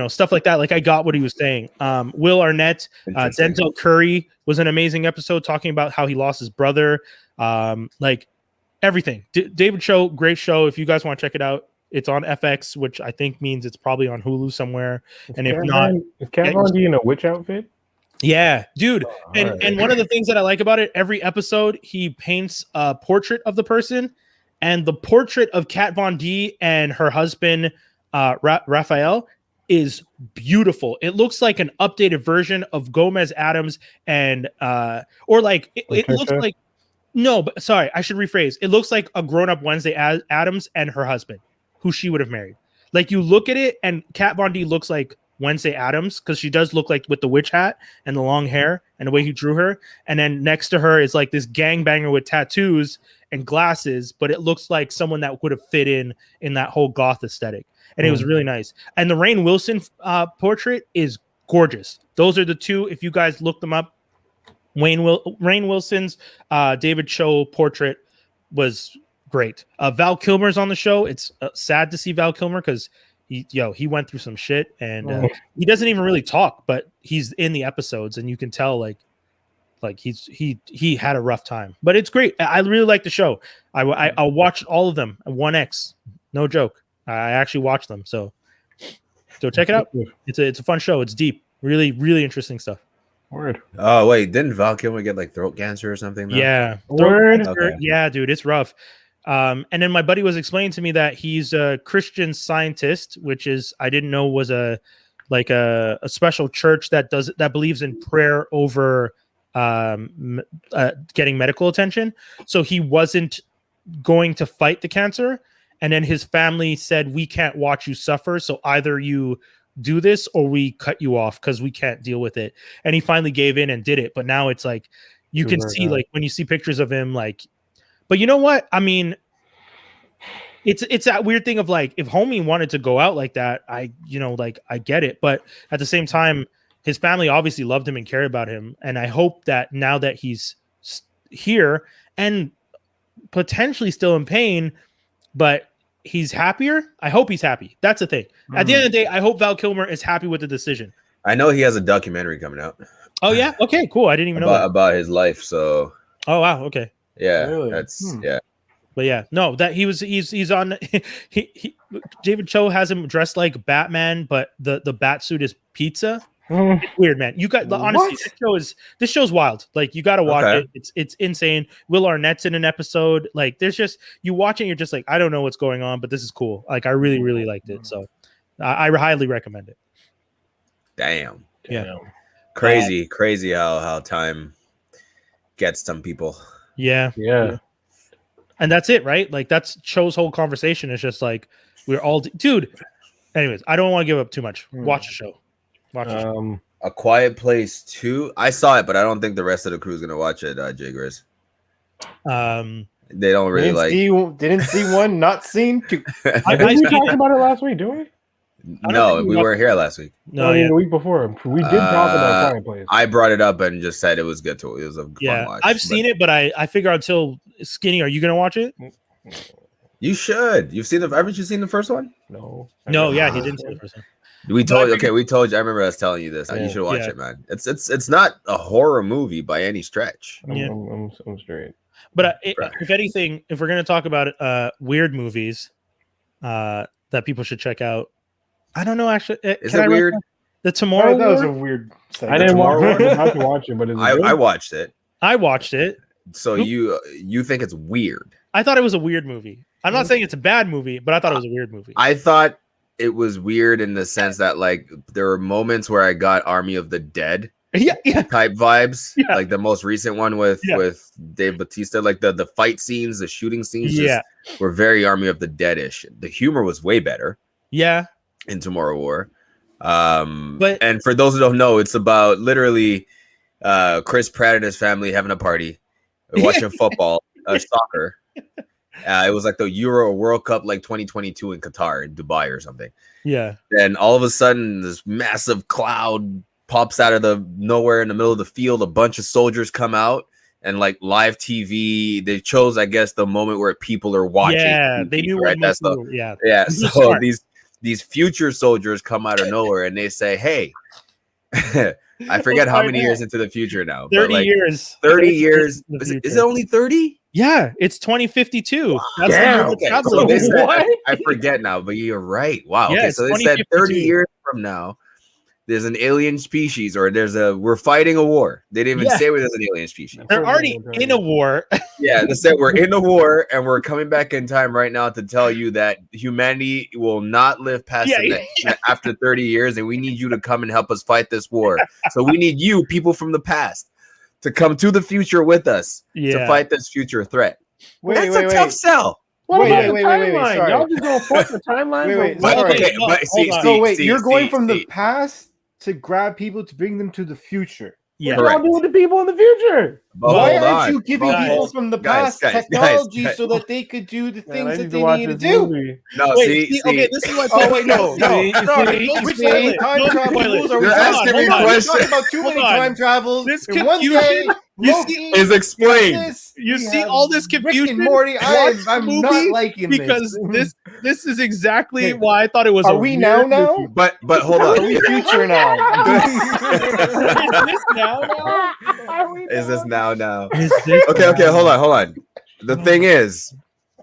stuff like that. Like, I got what he was saying. Will Arnett, Denzel Curry was an amazing episode talking about how he lost his brother. Like everything. David Cho, great show. If you guys want to check it out, it's on FX, which I think means it's probably on Hulu somewhere. And if not, is Kat Von D in a witch outfit? Yeah, dude. And one of the things that I like about it, every episode he paints a portrait of the person, and the portrait of Kat Von D and her husband, Raphael, is beautiful. It looks like an updated version of Gomez Adams and or like it looks like but sorry, I should rephrase. It looks like a grown-up Wednesday Adams and her husband, who she would have married. Like, you look at it and Kat Von D looks like Wednesday Adams, because she does look like with the witch hat and the long hair and the way he drew her. And then next to her is like this gangbanger with tattoos and glasses, but it looks like someone that would have fit in that whole goth aesthetic. And it was really nice. And the Rainn Wilson portrait is gorgeous. Those are the two. If you guys look them up, Rainn Wilson's David Cho portrait was great. Val Kilmer's on the show. It's sad to see Val Kilmer because he went through some shit, and he doesn't even really talk, but he's in the episodes, and you can tell like Like he had a rough time, but it's great. I really like the show. I watched all of them. 1X, no joke. I actually watched them. So check it out. It's a fun show. It's deep. Really, really interesting stuff. Word. Oh wait, didn't Val Kilmer get like throat cancer or something? Now? Yeah. Word. Okay. Yeah, dude, it's rough. And then my buddy was explaining to me that he's a Christian Scientist, which is I didn't know was a special church that believes in prayer over getting medical attention. So he wasn't going to fight the cancer, and then his family said, we can't watch you suffer, so either you do this or we cut you off because we can't deal with it. And he finally gave in and did it, but now it's like you can see like when you see pictures of him, like, but you know what I mean, it's that weird thing of like, if homie wanted to go out like that, I get it, but at the same time his family obviously loved him and cared about him, and I hope that now that he's here and potentially still in pain, but he's happier. I hope he's happy. That's the thing. At the end of the day, I hope Val Kilmer is happy with the decision. I know he has a documentary coming out. Oh yeah, okay, cool. I didn't even know about his life. So. Oh wow, okay. Yeah, really? That's yeah. But yeah, no, that he's on. he David Cho has him dressed like Batman, but the bat suit is pizza. It's weird, man. You got honestly, this show's wild. Like you got to watch it. It's insane. Will Arnett's in an episode. Like there's just you watching, you're just like, I don't know what's going on, but this is cool. Like I really really liked it. So I highly recommend it. Damn. Yeah. Crazy how time gets some people. Yeah. And that's it, right? Like that's Cho's whole conversation is just like we're all dude. Anyways, I don't want to give up too much. Watch the show. A Quiet Place 2. I saw it, but I don't think the rest of the crew is gonna watch it. Jay Grizz. They don't really Didn't see one, not seen two. We talked about it last week, didn't we? No, we weren't here last week. No, the week before. We did talk about Quiet Place. I brought it up and just said it was good too. It was a fun watch. I've seen it, but I figure until Skinny, are you gonna watch it? You should. You've seen haven't you seen the first one? No. No, yeah, he didn't see the first one. We told you. I remember us telling you this. You should watch it, man. It's not a horror movie by any stretch. I'm straight. But if anything, if we're gonna talk about weird movies that people should check out, I don't know. Actually, is it weird? The Tomorrow that War? was a weird. I didn't have to watch it, but I watched it. I watched it. So you think it's weird? I thought it was a weird movie. I'm not saying it's a bad movie, but I thought it was a weird movie. I thought it was weird in the sense that like there were moments where I got Army of the Dead type vibes. Like the most recent one with Dave Bautista, like the fight scenes, the shooting scenes were very Army of the Dead-ish. The humor was way better. Yeah. In Tomorrow War. And for those who don't know, it's about literally Chris Pratt and his family having a party, watching football, soccer. It was like the Euro World Cup, like 2022 in Qatar, in Dubai or something. Yeah. Then all of a sudden, this massive cloud pops out of the nowhere in the middle of the field. A bunch of soldiers come out, and like live TV, they chose, I guess, the moment where people are watching. Yeah, TV, they knew right. That's yeah. So these future soldiers come out of nowhere, and they say, "Hey." I forget how many years into the future now. 30 years. 30 years. Is it only 30? Yeah, it's 2052. Wow. That's okay. So they said, I forget now, but you're right. Wow. Yeah, okay, so they said 30 years from now, there's an alien species, or we're fighting a war. They didn't even say there's an alien species. They're already in a war. Yeah, they said we're in a war, and we're coming back in time right now to tell you that humanity will not live past after 30 years, and we need you to come and help us fight this war. So we need you, people from the past, to come to the future with us to fight this future threat. That's a tough sell. Wait. Sorry. Y'all just gonna fuck the timeline? Wait, you're going from the past to grab people to bring them to the future. Yeah, what y'all do with the people in the future? Why aren't you giving people from the past technology so that they could do the things that they need to do? No, see. Okay, this is what. Oh wait, no. Which time travel rules are we talking about? We're talking about too many time travels. This in one day. Loki is explained. You see all this confusion. Rick and Morty, I'm not liking because This is exactly why I thought it was. Are we now? But hold on. Are we future now? Is this now? Is this now? Is this Okay, hold on. The thing is,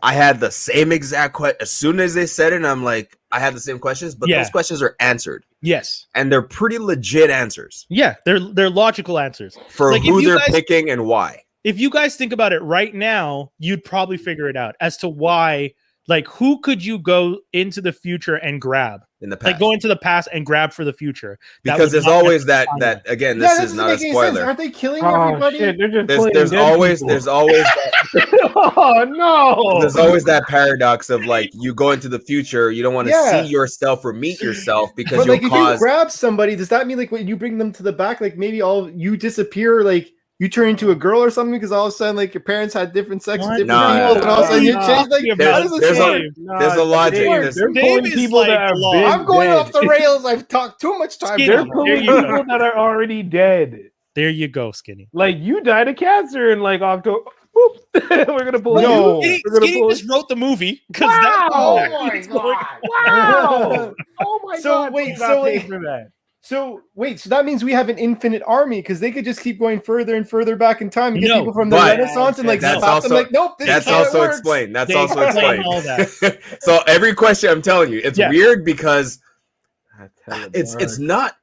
I had the same exact question. As soon as they said it, I'm like, I had the same questions, but those questions are answered. Yes. And they're pretty legit answers. Yeah, they're logical answers. For like, who they're picking and why. If you guys think about it right now, you'd probably figure it out as to why. Like, who could you go into the future and grab? In the past. Like, go into the past and grab for the future. Because there's always that again, this is not a spoiler. Aren't they killing everybody? Shit, there's always that oh no. There's always that paradox of like, you go into the future, you don't want to see yourself or meet yourself because like, if you grab somebody, does that mean like when you bring them to the back, like maybe you disappear, like you turn into a girl or something because all of a sudden like your parents had different sex with different people, and all of a sudden you change. Like there's a logic. They're pulling people that are I'm going off the rails. I've talked too much time. They're pulling people that are already dead. There you go, Skinny. Like you died of cancer in like October. We're gonna pull. No, Skinny just wrote the movie. Wow! Oh my god! Wow! Oh my god! So wait, so that means we have an infinite army because they could just keep going further and further back in time and get people from the Renaissance and like stop them. Like, nope, that's also explained. That's also explained. All that. So every question, I'm telling you, it's weird because it's not.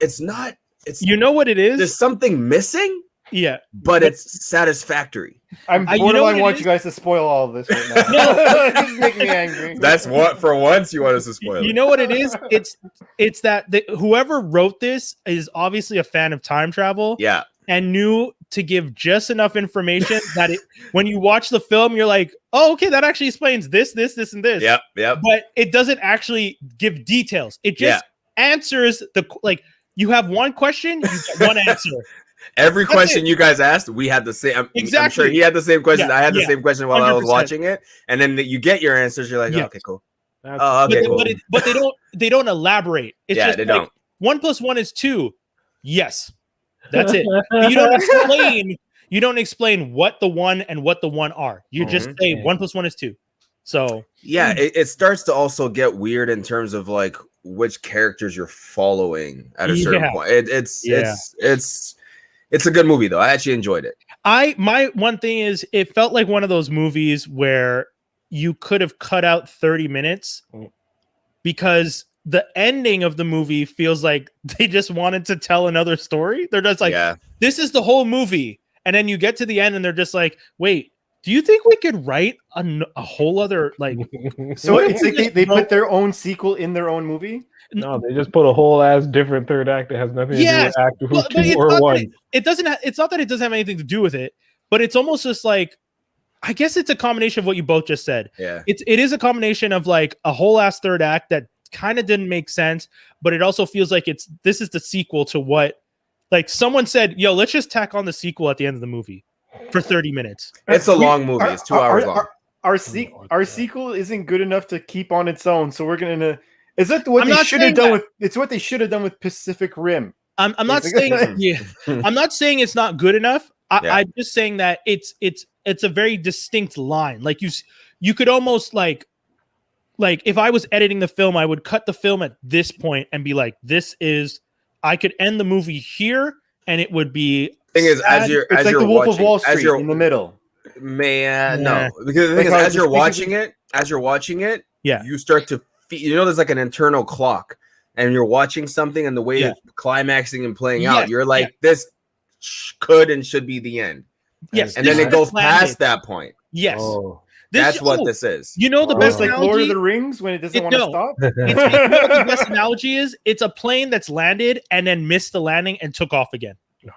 You know what it is? There's something missing. Yeah, but it's satisfactory. I'm borderline want you guys to spoil all of this right now. Just make me angry. That's what for once you want us to spoil. You know what it is? It's that whoever wrote this is obviously a fan of time travel. Yeah, and knew to give just enough information that when you watch the film, you're like, oh, okay, that actually explains this, and this. Yep. But it doesn't actually give details. It just answers like you have one question, you get one answer. Every question you guys asked, we had the same. Exactly. I'm sure he had the same question. I had the same question while 100%. I was watching it, and then you get your answers. You're like, oh, okay, cool. Cool. But they don't elaborate. It's just they like, don't. 1 + 1 is 2. Yes, that's it. You don't explain what the 1 and what the 1 are. You just say 1 + 1 is 2. So it starts to also get weird in terms of like which characters you're following at a certain point. It's a good movie though. I actually enjoyed it. My one thing is it felt like one of those movies where you could have cut out 30 minutes because the ending of the movie feels like they just wanted to tell another story. They're just like, this is the whole movie. And then you get to the end and they're just like, wait, do you think we could write a whole other like? So it's like they put their own sequel in their own movie. No, they just put a whole ass different third act that has nothing to do with act 2 or 1. It doesn't. It's not that it doesn't have anything to do with it, but it's almost just like, I guess it's a combination of what you both just said. Yeah, it is a combination of like a whole ass third act that kind of didn't make sense, but it also feels like this is the sequel to what, like someone said, yo, let's just tack on the sequel at the end of the movie for 30 minutes. It's a long movie. It's 2 hours long. Our sequel isn't good enough to keep on its own, so we're gonna. Is that what they should have done with? It's what they should have done with Pacific Rim. I'm not saying I'm not saying it's not good enough. I'm just saying that it's a very distinct line. Like you could almost like if I was editing the film, I would cut the film at this point and be like, I could end the movie here, and it would be. Thing is, as you're like the Wolf of Wall Street in the middle. Man, no, because the thing is, as you're watching it, you start to. There's like an internal clock, and you're watching something, and the way it's climaxing and playing out, you're like, this could and should be the end. Yes, and then it goes past that point. Yes, that's what this is. You know the best like analogy? Lord of the Rings when it doesn't want to stop. The best analogy is it's a plane that's landed and then missed the landing and took off again.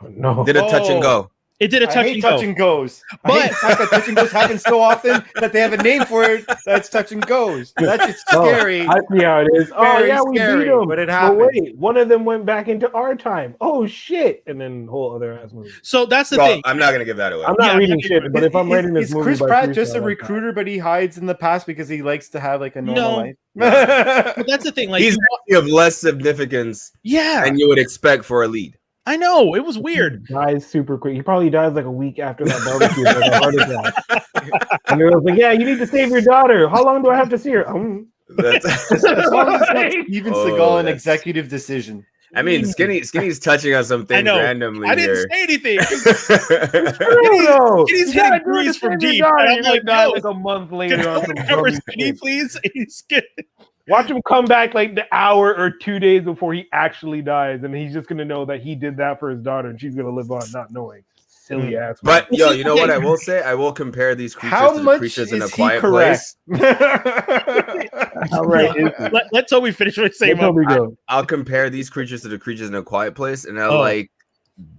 No, did a touch and go. It did a touch and goes. But I hate the fact that touch and goes happen so often that they have a name for it. That's touch and goes. That's just scary. I see how it is. We beat them. But it happened. But wait, one of them went back into our time. Oh shit! And then whole other ass movie. So that's the thing. I'm not gonna give that away. I'm not reading shit, but if I'm writing this movie, Chris Pratt just a recruiter, but he hides in the past because he likes to have like a normal life. But that's the thing. Like he's of less significance. Yeah, than you would expect for a lead. I know, it was weird. He dies super quick. He probably dies like a week after that barbecue, like a heart attack. And it was like, yeah, you need to save your daughter. How long do I have to see her? That's as long as it's not Steven Seagal, an executive decision. I mean, Skinny's touching on some things randomly. I didn't say anything. Skinny's getting grease from Geek. I'm like, like a month later on some cover Skinny, please. He's kidding. Watch him come back like the hour or 2 days before he actually dies, and he's just gonna know that he did that for his daughter, and she's gonna live on not knowing. Silly ass. But yo, you know what I will say? I will compare these creatures to the creatures in A Quiet Place. How right? Let's hope we finish with the same. I'll compare these creatures to the creatures in A Quiet Place, and I like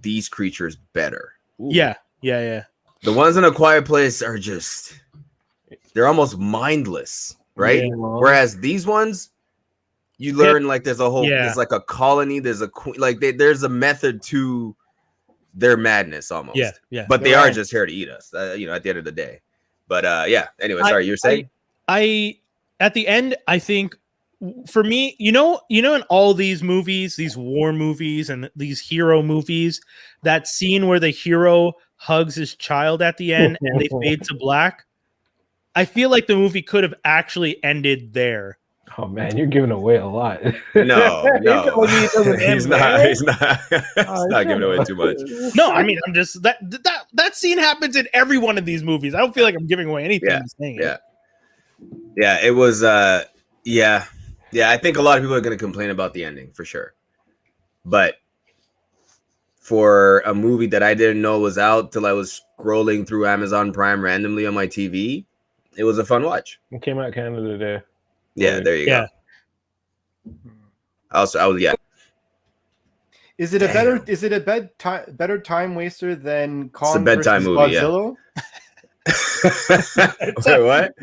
these creatures better. Ooh. Yeah. The ones in A Quiet Place are they're almost mindless, right? Yeah. Whereas these ones, you learn like there's a whole, there's like a colony, there's a queen, like there's a method to their madness almost. Yeah. But they are just here to eat us, at the end of the day. But anyway, sorry, you're saying? I at the end, I think for me, in all these movies, these war movies and these hero movies, that scene where the hero hugs his child at the end and they fade to black, I feel like the movie could have actually ended there. Oh man, you're giving away a lot. No. He's not giving away too much. No, I mean, I'm just that scene happens in every one of these movies. I don't feel like I'm giving away anything. Yeah, it was I think a lot of people are going to complain about the ending for sure. But for a movie that I didn't know was out till I was scrolling through Amazon Prime randomly on my TV, it was a fun watch. It came out Canada today. Yeah, there you go. I was Is it a better time waster than Kong? It's a bedtime movie, Godzilla? Wait, what?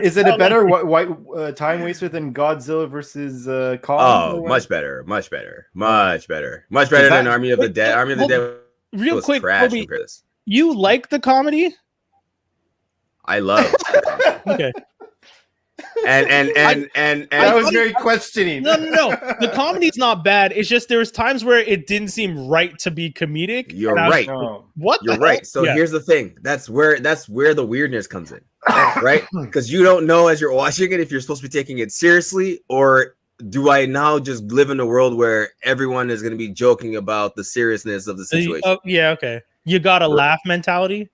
Is it a better time waster than Godzilla versus Kong? Oh, much better than Army of the Dead. Army of the Dead. Real quick, Kobe, you like the comedy? I love. Okay. And that was very questioning. No. The comedy's not bad. It's just there was times where it didn't seem right to be comedic. You're right. What? You're right. So here's the thing. That's where the weirdness comes in, right? Because you don't know as you're watching it if you're supposed to be taking it seriously, or do I now just live in a world where everyone is going to be joking about the seriousness of the situation? Okay. You got a laugh mentality.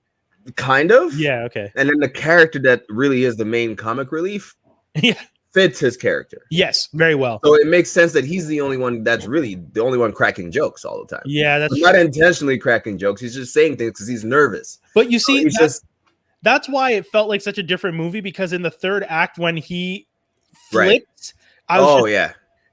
Kind of. Yeah, okay. And then the character that really is the main comic relief fits his character. Yes, very well. So it makes sense that he's the only one that's really the only one cracking jokes all the time. Yeah, that's not intentionally cracking jokes. He's just saying things because he's nervous. But you see, that's why it felt like such a different movie, because in the third act when he flipped,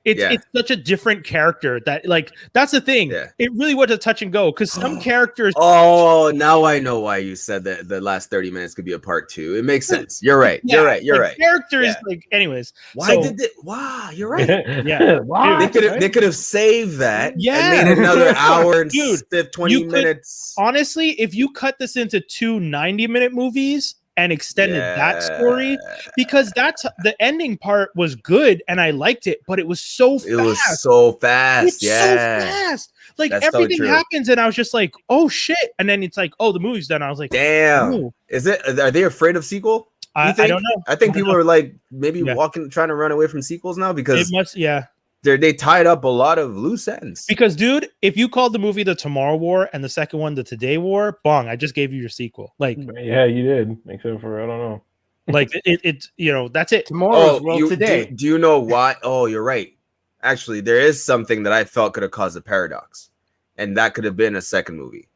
it's such a different character that, like, that's the thing. Yeah. It really was a touch and go because some characters. Oh, now I know why you said that the last 30 minutes could be a part 2. It makes sense. You're right. You're right. Characters, anyways. Wow, you're right. Yeah. Wow. They could have saved that. Yeah. And made another hour and 20 minutes. Honestly, if you cut this into 2 90-minute movies and extended that story, because that's the ending part was good and I liked it, but it was so fast. It was so fast. It's so fast. Like that's everything happens, and I was just like, "Oh shit!" And then it's like, "Oh, the movie's done." I was like, "Damn!" Ooh. Are they afraid of sequel? I don't know. I think people are like maybe trying to run away from sequels now because it must. Yeah. They tied up a lot of loose ends. Because, dude, if you called the movie The Tomorrow War and the second one The Today War, bong, I just gave you your sequel. Like, yeah, you did. Except for I don't know. Like it that's it. Tomorrow's today. Do you know why? Oh, you're right. Actually, there is something that I felt could have caused a paradox, and that could have been a second movie.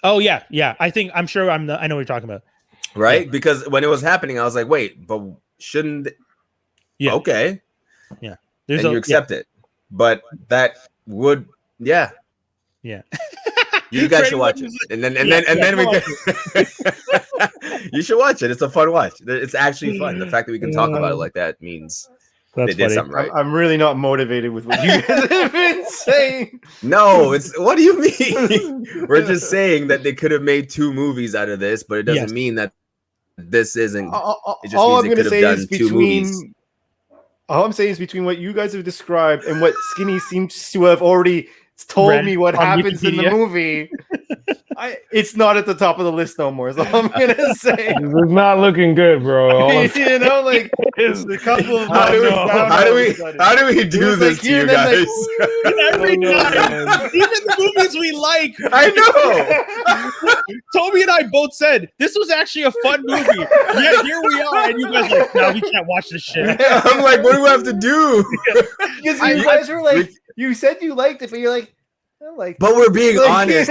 Oh yeah. I'm sure I know what you're talking about. Right? Yeah. Because when it was happening, I was like, wait, but shouldn't? Yeah. Okay. Yeah. And you accept it, but that would, yeah. You guys should watch it, and then we can. You should watch it. It's a fun watch. It's actually fun. The fact that we can talk about it like that means they did something right. I'm really not motivated with what you guys have been saying. No, what do you mean? We're just saying that they could have made 2 movies out of this, but it doesn't mean that this isn't. It just all means I'm going to say is between. All I'm saying is between what you guys have described and what Skinny seems to have already told me what happens in the movie, It's not at the top of the list no more. Is all I'm gonna say. It's not looking good, bro. You know, like it's a couple of how do we do this to you guys? Every time, even the movies we like. I know. Toby and I both said this was actually a fun movie. Yeah, here we are, and you guys are like, no, we can't watch this shit. Yeah, I'm like, what do we have to do? Because you guys were like, you said you liked it, but you're like. But we're being honest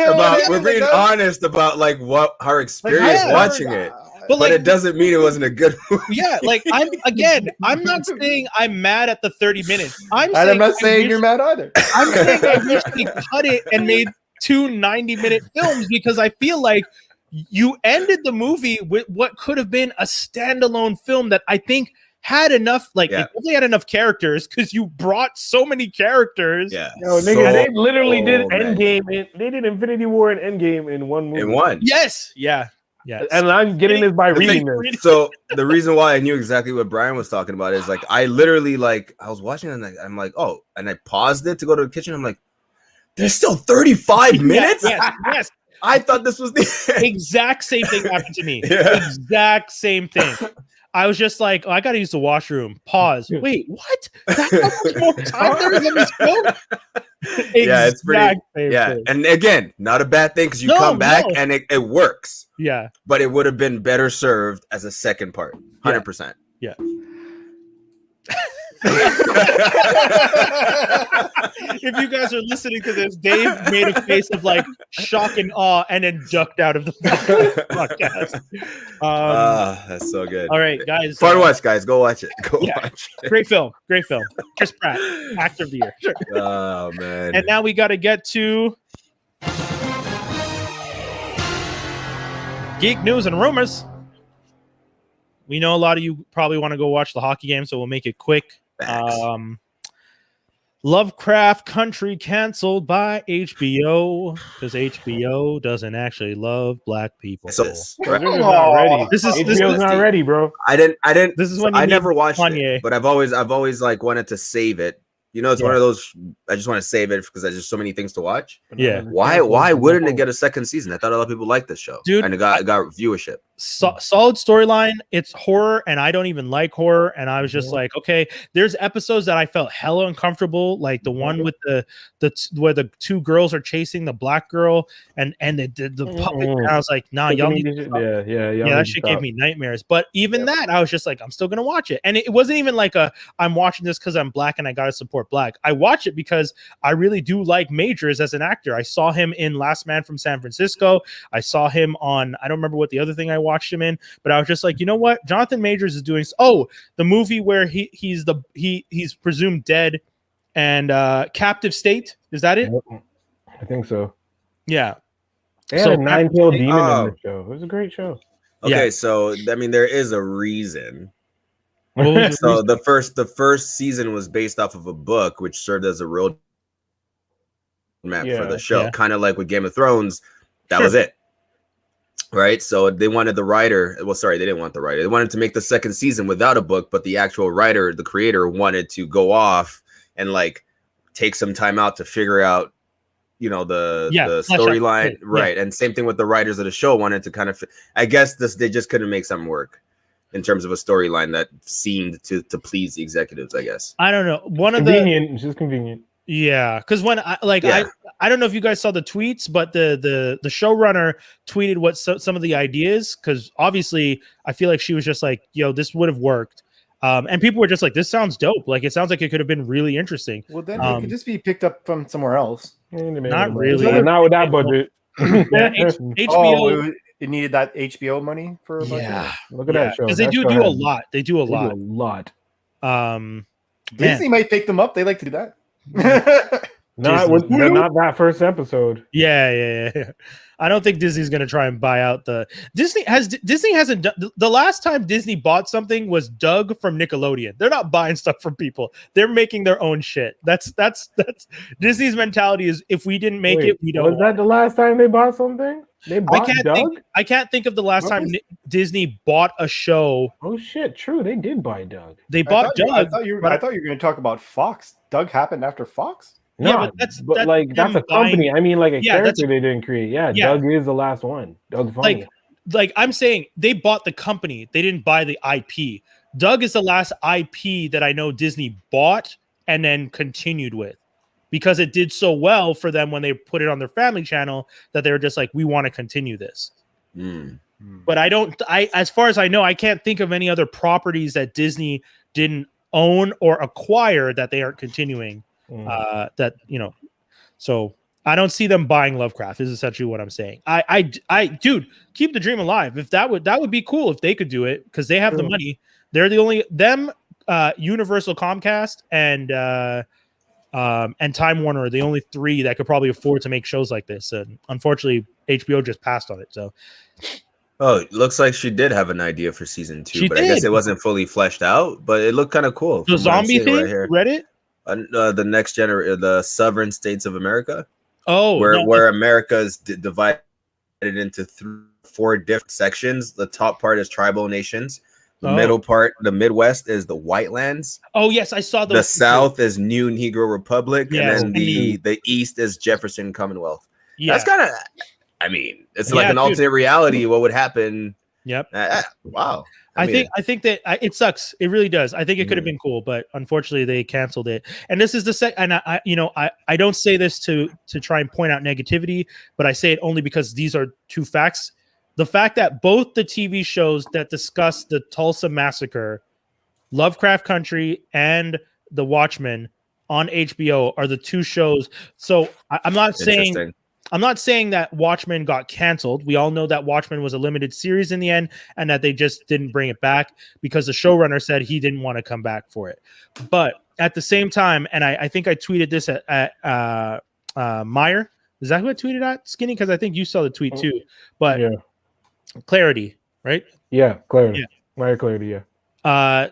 about like what our experience watching it. But like, it doesn't mean it wasn't a good movie. Yeah, like I'm not saying I'm mad at the 30 minutes. I'm not saying you're mad either. I'm saying I wish they cut it and made 2 90-minute films because I feel like you ended the movie with what could have been a standalone film that I think had enough, like it definitely had enough characters because you brought so many characters. Yeah, nigga, they literally did Endgame. They did Infinity War and Endgame in one movie. In one, yes, yeah. And I'm getting this by reading this. So the reason why I knew exactly what Brian was talking about is like I literally I was watching it and I'm like, oh, and I paused it to go to the kitchen. I'm like, there's still 35 minutes. Yes. I thought this was the exact same thing happened to me. Exact same thing. I was just like, oh, I got to use the washroom. Pause. Wait, what? That's how much more time there is in this film? Yeah, it's pretty. Yeah, and again, not a bad thing because you come back and it works. Yeah, but it would have been better served as a second part. 100%. Yeah. If you guys are listening to this, Dave made a face of like shock and awe and then ducked out of the podcast. That's so good. All right, guys. Fun watch, guys. Go watch it. Go watch it. Great film. Chris Pratt, actor of the year. Oh, man. And now we got to get to Geek News and Rumors. We know a lot of you probably want to go watch the hockey game, so we'll make it quick. Lovecraft Country canceled by HBO because HBO doesn't actually love black people. So, not ready. HBO's not ready, bro. I didn't. This is when I never watched Kanye. it, but I've always like wanted to save it. You know, it's one of those. I just want to save it because there's just so many things to watch. Yeah. Why wouldn't it get a second season? I thought a lot of people liked this show, dude. And it got viewership. Solid storyline. It's horror, and I don't even like horror. And I was just like, okay. There's episodes that I felt hella uncomfortable, like the one with the where the 2 girls are chasing the black girl, and the puppet. And I was like, nah, y'all need to stop. Yeah. That shit gave me nightmares. But even that, I was just like, I'm still gonna watch it. And it wasn't even like I'm watching this because I'm black and I gotta support black. I watch it because I really do like Majors as an actor. I saw him in Last Man from San Francisco. I saw him on, I don't remember what the other thing I watched him in, but I was just like, you know what? Jonathan Majors is doing the movie where he's presumed dead and Captive State. Is that it? I think so. Yeah. They had a 9-tailed demon in the show. It was a great show. Okay, so I mean, there is a reason. So the first season was based off of a book, which served as a road map for the show, kind of like with Game of Thrones. That was it, right? So they wanted the writer. Well, sorry, they didn't want the writer. They wanted to make the second season without a book, but the actual writer, the creator, wanted to go off and like take some time out to figure out, you know, the storyline, right? And same thing with the writers of the show wanted to kind of. I guess they just couldn't make something work in terms of a storyline that seemed to please the executives, I guess. I don't know. It's just convenient. Yeah, because when I don't know if you guys saw the tweets, but the showrunner tweeted what some of the ideas, because obviously I feel like she was just like, yo, this would have worked. And people were just like, this sounds dope. Like, it sounds like it could have been really interesting. Well, then it could just be picked up from somewhere else. Not really. Not with that budget. HBO. It needed that HBO money for a budget. Yeah, look at that show. Because they do a lot. They do a lot. Disney might pick them up. They like to do that. Not that first episode. Yeah. I don't think Disney's going to try and buy out Disney hasn't done. The last time Disney bought something was Doug from Nickelodeon. They're not buying stuff from people. They're making their own shit. That's Disney's mentality is, if we didn't make it, we don't. Was that the last time they bought something? They bought Doug? I can't think of the last time Disney bought a show. Oh shit, true. They did buy Doug. They bought Doug. I thought you were going to talk about Fox. Doug happened after Fox? No, yeah, but that's that's a company. I mean, like a character they didn't create. Yeah, Doug is the last one. Doug Funny. Like I'm saying, they bought the company. They didn't buy the IP. Doug is the last IP that I know Disney bought and then continued with, because it did so well for them when they put it on their family channel that they were just like, we want to continue this. But as far as I know, I can't think of any other properties that Disney didn't own or acquire that they aren't continuing. So I don't see them buying Lovecraft is essentially what I'm saying. Dude, keep the dream alive. If that would be cool if they could do it, because they have the money. They're the only Universal, Comcast, and Time Warner are the only three that could probably afford to make shows like this. And unfortunately, HBO just passed on it. So, it looks like she did have an idea for season 2, I guess it wasn't fully fleshed out. But it looked kind of cool. The zombie thing, right here. Read it. The next generation, the Sovereign States of America. Oh, where America is divided into 4 different sections. The top part is tribal nations. The middle part, the Midwest, is the White Lands. Oh yes, I saw those. The South is New Negro Republic, and then the East is Jefferson Commonwealth. Yeah, that's kind of. I mean, it's like an alternate reality. What would happen? Yep. Wow. I think that it sucks. It really does. I think it could have been cool, but unfortunately they canceled it. And this is the and I don't say this to try and point out negativity, but I say it only because these are 2 facts. The fact that both the TV shows that discuss the Tulsa massacre, Lovecraft Country and The Watchmen on HBO, are the 2 shows. So I'm not saying that Watchmen got canceled. We all know that Watchmen was a limited series in the end, and that they just didn't bring it back because the showrunner said he didn't want to come back for it. But at the same time, and I think I tweeted this at Meyer. Is that who I tweeted at, Skinny? Because I think you saw the tweet too. But Clarity, right? Yeah, Clarity. Yeah. Meyer Clarity, yeah.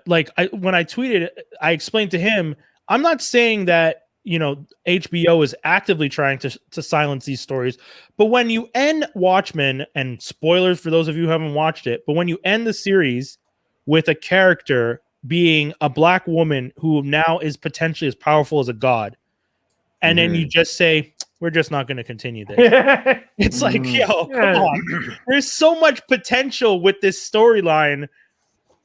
When I tweeted it, I explained to him, I'm not saying that HBO is actively trying to silence these stories, but when you end Watchmen, and spoilers for those of you who haven't watched it, but when you end the series with a character being a black woman who now is potentially as powerful as a god, and then you just say, we're just not going to continue this. It's like, yo, come on. There's so much potential with this storyline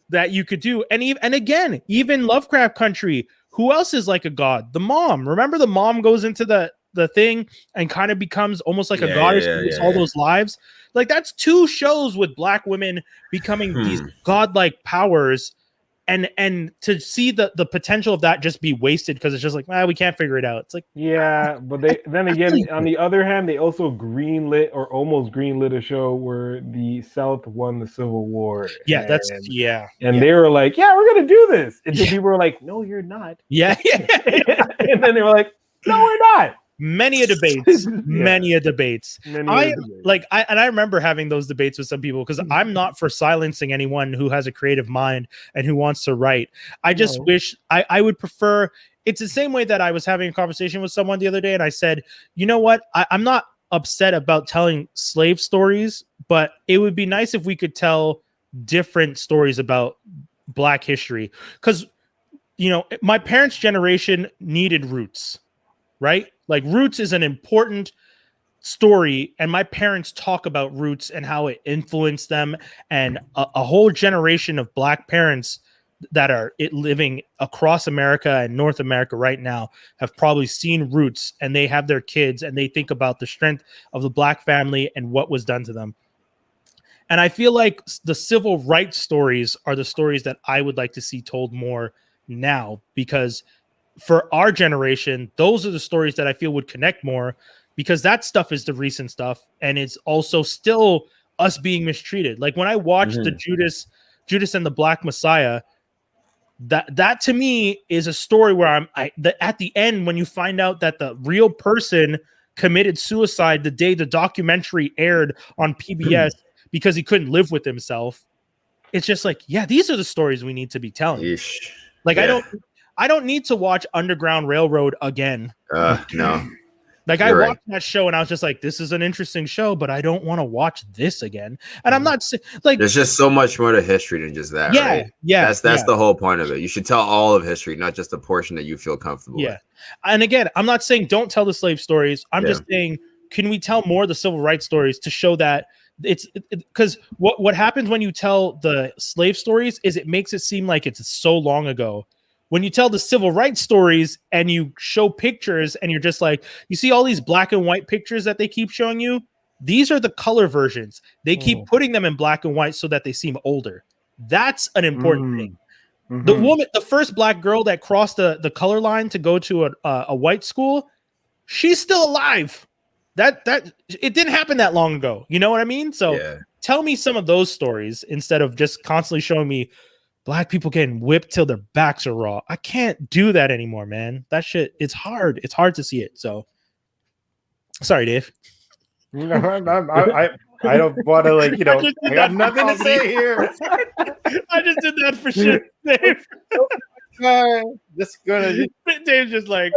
that you could do. And again, even Lovecraft Country, who else is like a god? The mom. Remember the mom goes into the thing and kind of becomes almost like a goddess, all those lives. Like, that's 2 shows with black women becoming these godlike powers. And to see the potential of that just be wasted because it's just like, we can't figure it out. It's like, but then again, on the other hand, they also greenlit or almost greenlit a show where the South won the Civil War. Yeah, and they were like, we're gonna do this. And then people were like, no, you're not. Yeah. And then they were like, no, we're not. Many a debates. I remember having those debates with some people because I'm not for silencing anyone who has a creative mind and who wants to write. I just wish I would prefer. It's the same way that I was having a conversation with someone the other day, and I said, you know what? I'm not upset about telling slave stories, but it would be nice if we could tell different stories about Black history, because my parents' generation needed roots, right? Like, roots is an important story, and my parents talk about roots and how it influenced them, and a whole generation of Black parents that are living across America and North America right now have probably seen roots, and they have their kids and they think about the strength of the Black family and what was done to them. And I feel like the civil rights stories are the stories that I would like to see told more now, because for our generation, those are the stories that I feel would connect more, because that stuff is the recent stuff, and it's also still us being mistreated. Like, when I watched the Judas and the Black Messiah, that to me is a story where at the end, when you find out that the real person committed suicide the day the documentary aired on PBS because he couldn't live with himself, it's just like, these are the stories we need to be telling. I don't need to watch Underground Railroad again. No. Like I watched that show and I was just like, this is an interesting show, but I don't want to watch this again. And I'm not like, there's just so much more to history than just that. Yeah, right? yeah. That's the whole point of it. You should tell all of history, not just a portion that you feel comfortable with. And again, I'm not saying don't tell the slave stories. I'm just saying, can we tell more of the civil rights stories to show that it's because what happens when you tell the slave stories is it makes it seem like it's so long ago. When you tell the civil rights stories and you show pictures and you're just like, you see all these black and white pictures that they keep showing you. These are the color versions. They keep putting them in black and white so that they seem older. That's an important thing. The first black girl that crossed the color line to go to a white school, she's still alive. That it didn't happen that long ago. You know what I mean? So tell me some of those stories instead of just constantly showing me black people getting whipped till their backs are raw. I can't do that anymore, man. That shit, it's hard. It's hard to see it. So sorry, Dave. I don't want to I got nothing to say here. I just did that for shit, Dave. Dave's just like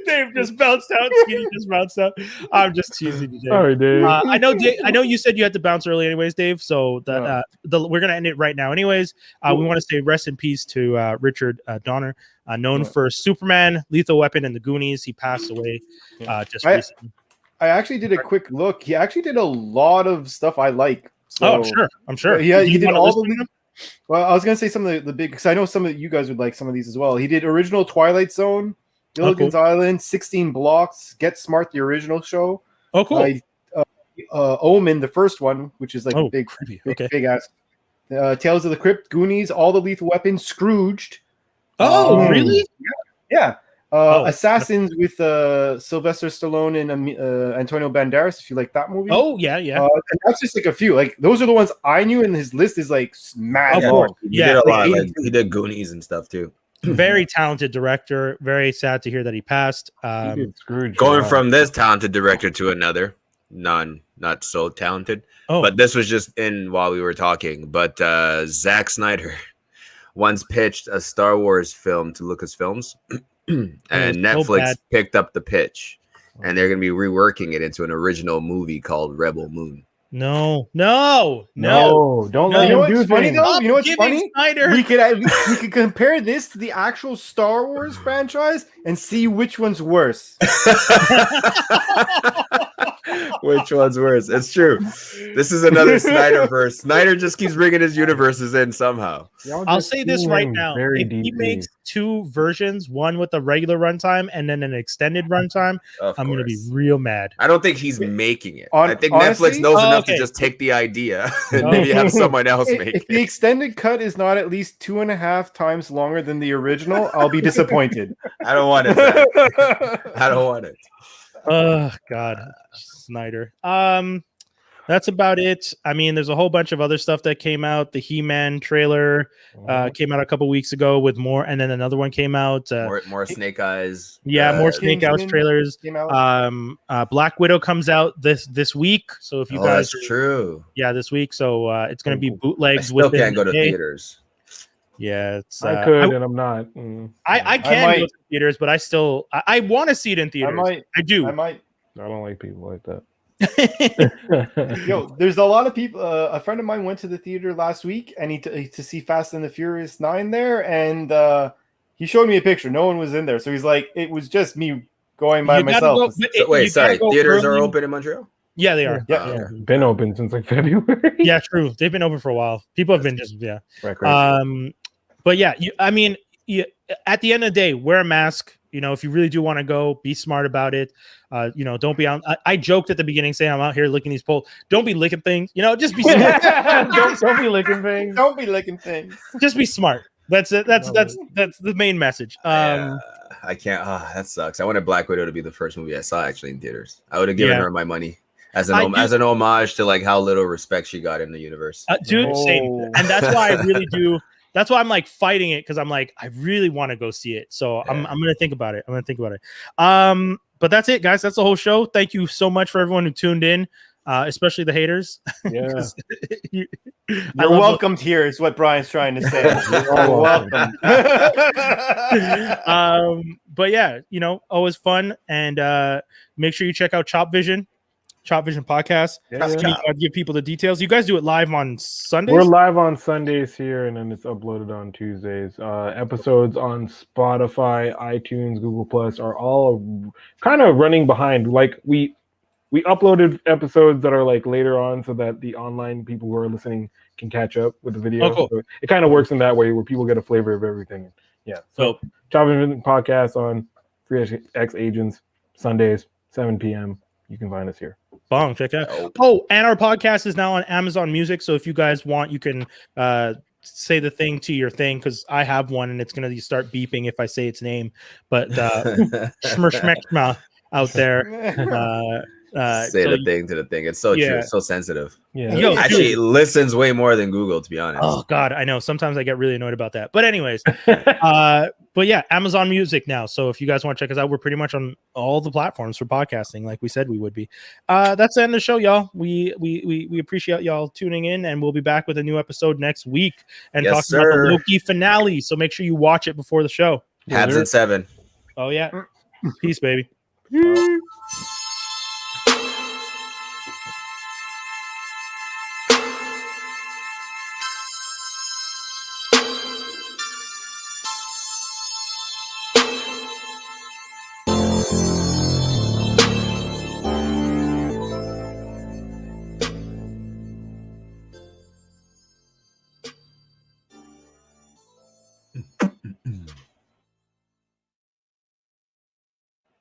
Dave just bounced out. Skinny just bounced out. I'm just teasing you, Dave. Sorry, Dave. I know you said you had to bounce early, anyways, Dave. So we're gonna end it right now, anyways. We want to say rest in peace to Richard Donner, known for Superman, Lethal Weapon, and The Goonies. He passed away just recently. I actually did a quick look. He actually did a lot of stuff I like. So, I'm sure. Yeah, he did all the. Well, I was gonna say some of the big because I know some of you guys would like some of these as well. He did original Twilight Zone, Gilligan's Island, 16 Blocks, Get Smart, the original show. Oh, cool. Omen, the first one, which is like a big ass. Tales of the Crypt, Goonies, All the Lethal Weapons, Scrooged. Oh, really? Yeah. Assassins with Sylvester Stallone and Antonio Banderas. If you like that movie. Oh yeah. And that's just like a few. Like those are the ones I knew, and his list is like mad long. He did a lot. Like, he did Goonies and stuff too. Very talented director. Very sad to hear that he passed. Going from this talented director to another, not so talented. But this was just in while we were talking. But Zack Snyder once pitched a Star Wars film to Lucasfilms, and Netflix picked up the pitch, and they're going to be reworking it into an original movie called Rebel Moon. No! Don't let him do funny things. though. You know what's funny? Snyder. We could compare this to the actual Star Wars franchise and see which one's worse. Which one's worse? It's true. This is another Snyderverse. Snyder just keeps bringing his universes in somehow. I'll say this right now: if he makes two versions, one with a regular runtime and then an extended runtime, I'm going to be real mad. I don't think he's making it. I think honestly, Netflix knows enough to just take the idea and maybe have someone else make it. If the extended cut is not at least 2.5 times longer than the original, I'll be disappointed. I don't want it. Zach. I don't want it. Oh God, Snyder. That's about it. I mean, there's a whole bunch of other stuff that came out. The He-Man trailer came out a couple weeks ago with more, and then another one came out. More Snake Eyes. Yeah, more Snake Eyes trailers. Black Widow comes out this week. So if you guys, that's true. Yeah, this week. So it's going to be bootlegs. I still can't go to theaters. Yeah, it's, I could, and I'm not. I can go to theaters, but I want to see it in theaters. I do. I might. I don't like people like that. Yo, there's a lot of people. A friend of mine went to the theater last week, and to see Fast and the Furious 9 there, and he showed me a picture. No one was in there, so he's like, it was just me going by myself. Theaters are open in Montreal? Yeah, they are. Yeah, been open since like February. Yeah, true. They've been open for a while. People have been just But yeah, at the end of the day, wear a mask. You know, if you really do want to go, be smart about it. Don't be on. I joked at the beginning saying I'm out here licking these poles. Don't be licking things. Just be smart. don't be licking things. Don't be licking things. Just be smart. That's it. That's the main message. I can't. That sucks. I wanted Black Widow to be the first movie I saw actually in theaters. I would have given her my money as an homage to like how little respect she got in the universe. Dude, same. And that's why I really do. That's why I'm like fighting it, because I'm like, I really want to go see it. So I'm gonna think about it. But that's it, guys. That's the whole show. Thank you so much for everyone who tuned in. especially the haters. Yeah. You're welcomed here is what Brian's trying to say. You're welcome. But yeah, you know, always fun. And make sure you check out Chop Vision podcast. Can you give people the details? You guys do it live on Sundays? We're live on Sundays here, and then it's uploaded on Tuesdays. Episodes on Spotify, iTunes, Google Plus are all kind of running behind. Like we uploaded episodes that are like later on so that the online people who are listening can catch up with the video. Oh, cool. So it kind of works in that way where people get a flavor of everything. Yeah. So Chop Vision podcast on 3X Agents Sundays, 7 p.m. You can find us here. Bong, check it out. Oh, and our podcast is now on Amazon Music. So if you guys want, you can say the thing to your thing, because I have one and it's going to start beeping if I say its name. But Schmerschmechma out there. Say the thing to the thing. It's so true. It's so sensitive. Yeah. Yo, actually, it listens way more than Google, to be honest. Oh God, I know. Sometimes I get really annoyed about that. But anyways, but yeah, Amazon Music now. So if you guys want to check us out, we're pretty much on all the platforms for podcasting, like we said we would be. That's the end of the show, y'all. We appreciate y'all tuning in, and we'll be back with a new episode next week and talking about the Loki finale. So make sure you watch it before the show. Habs and 7. Oh yeah. Peace, baby.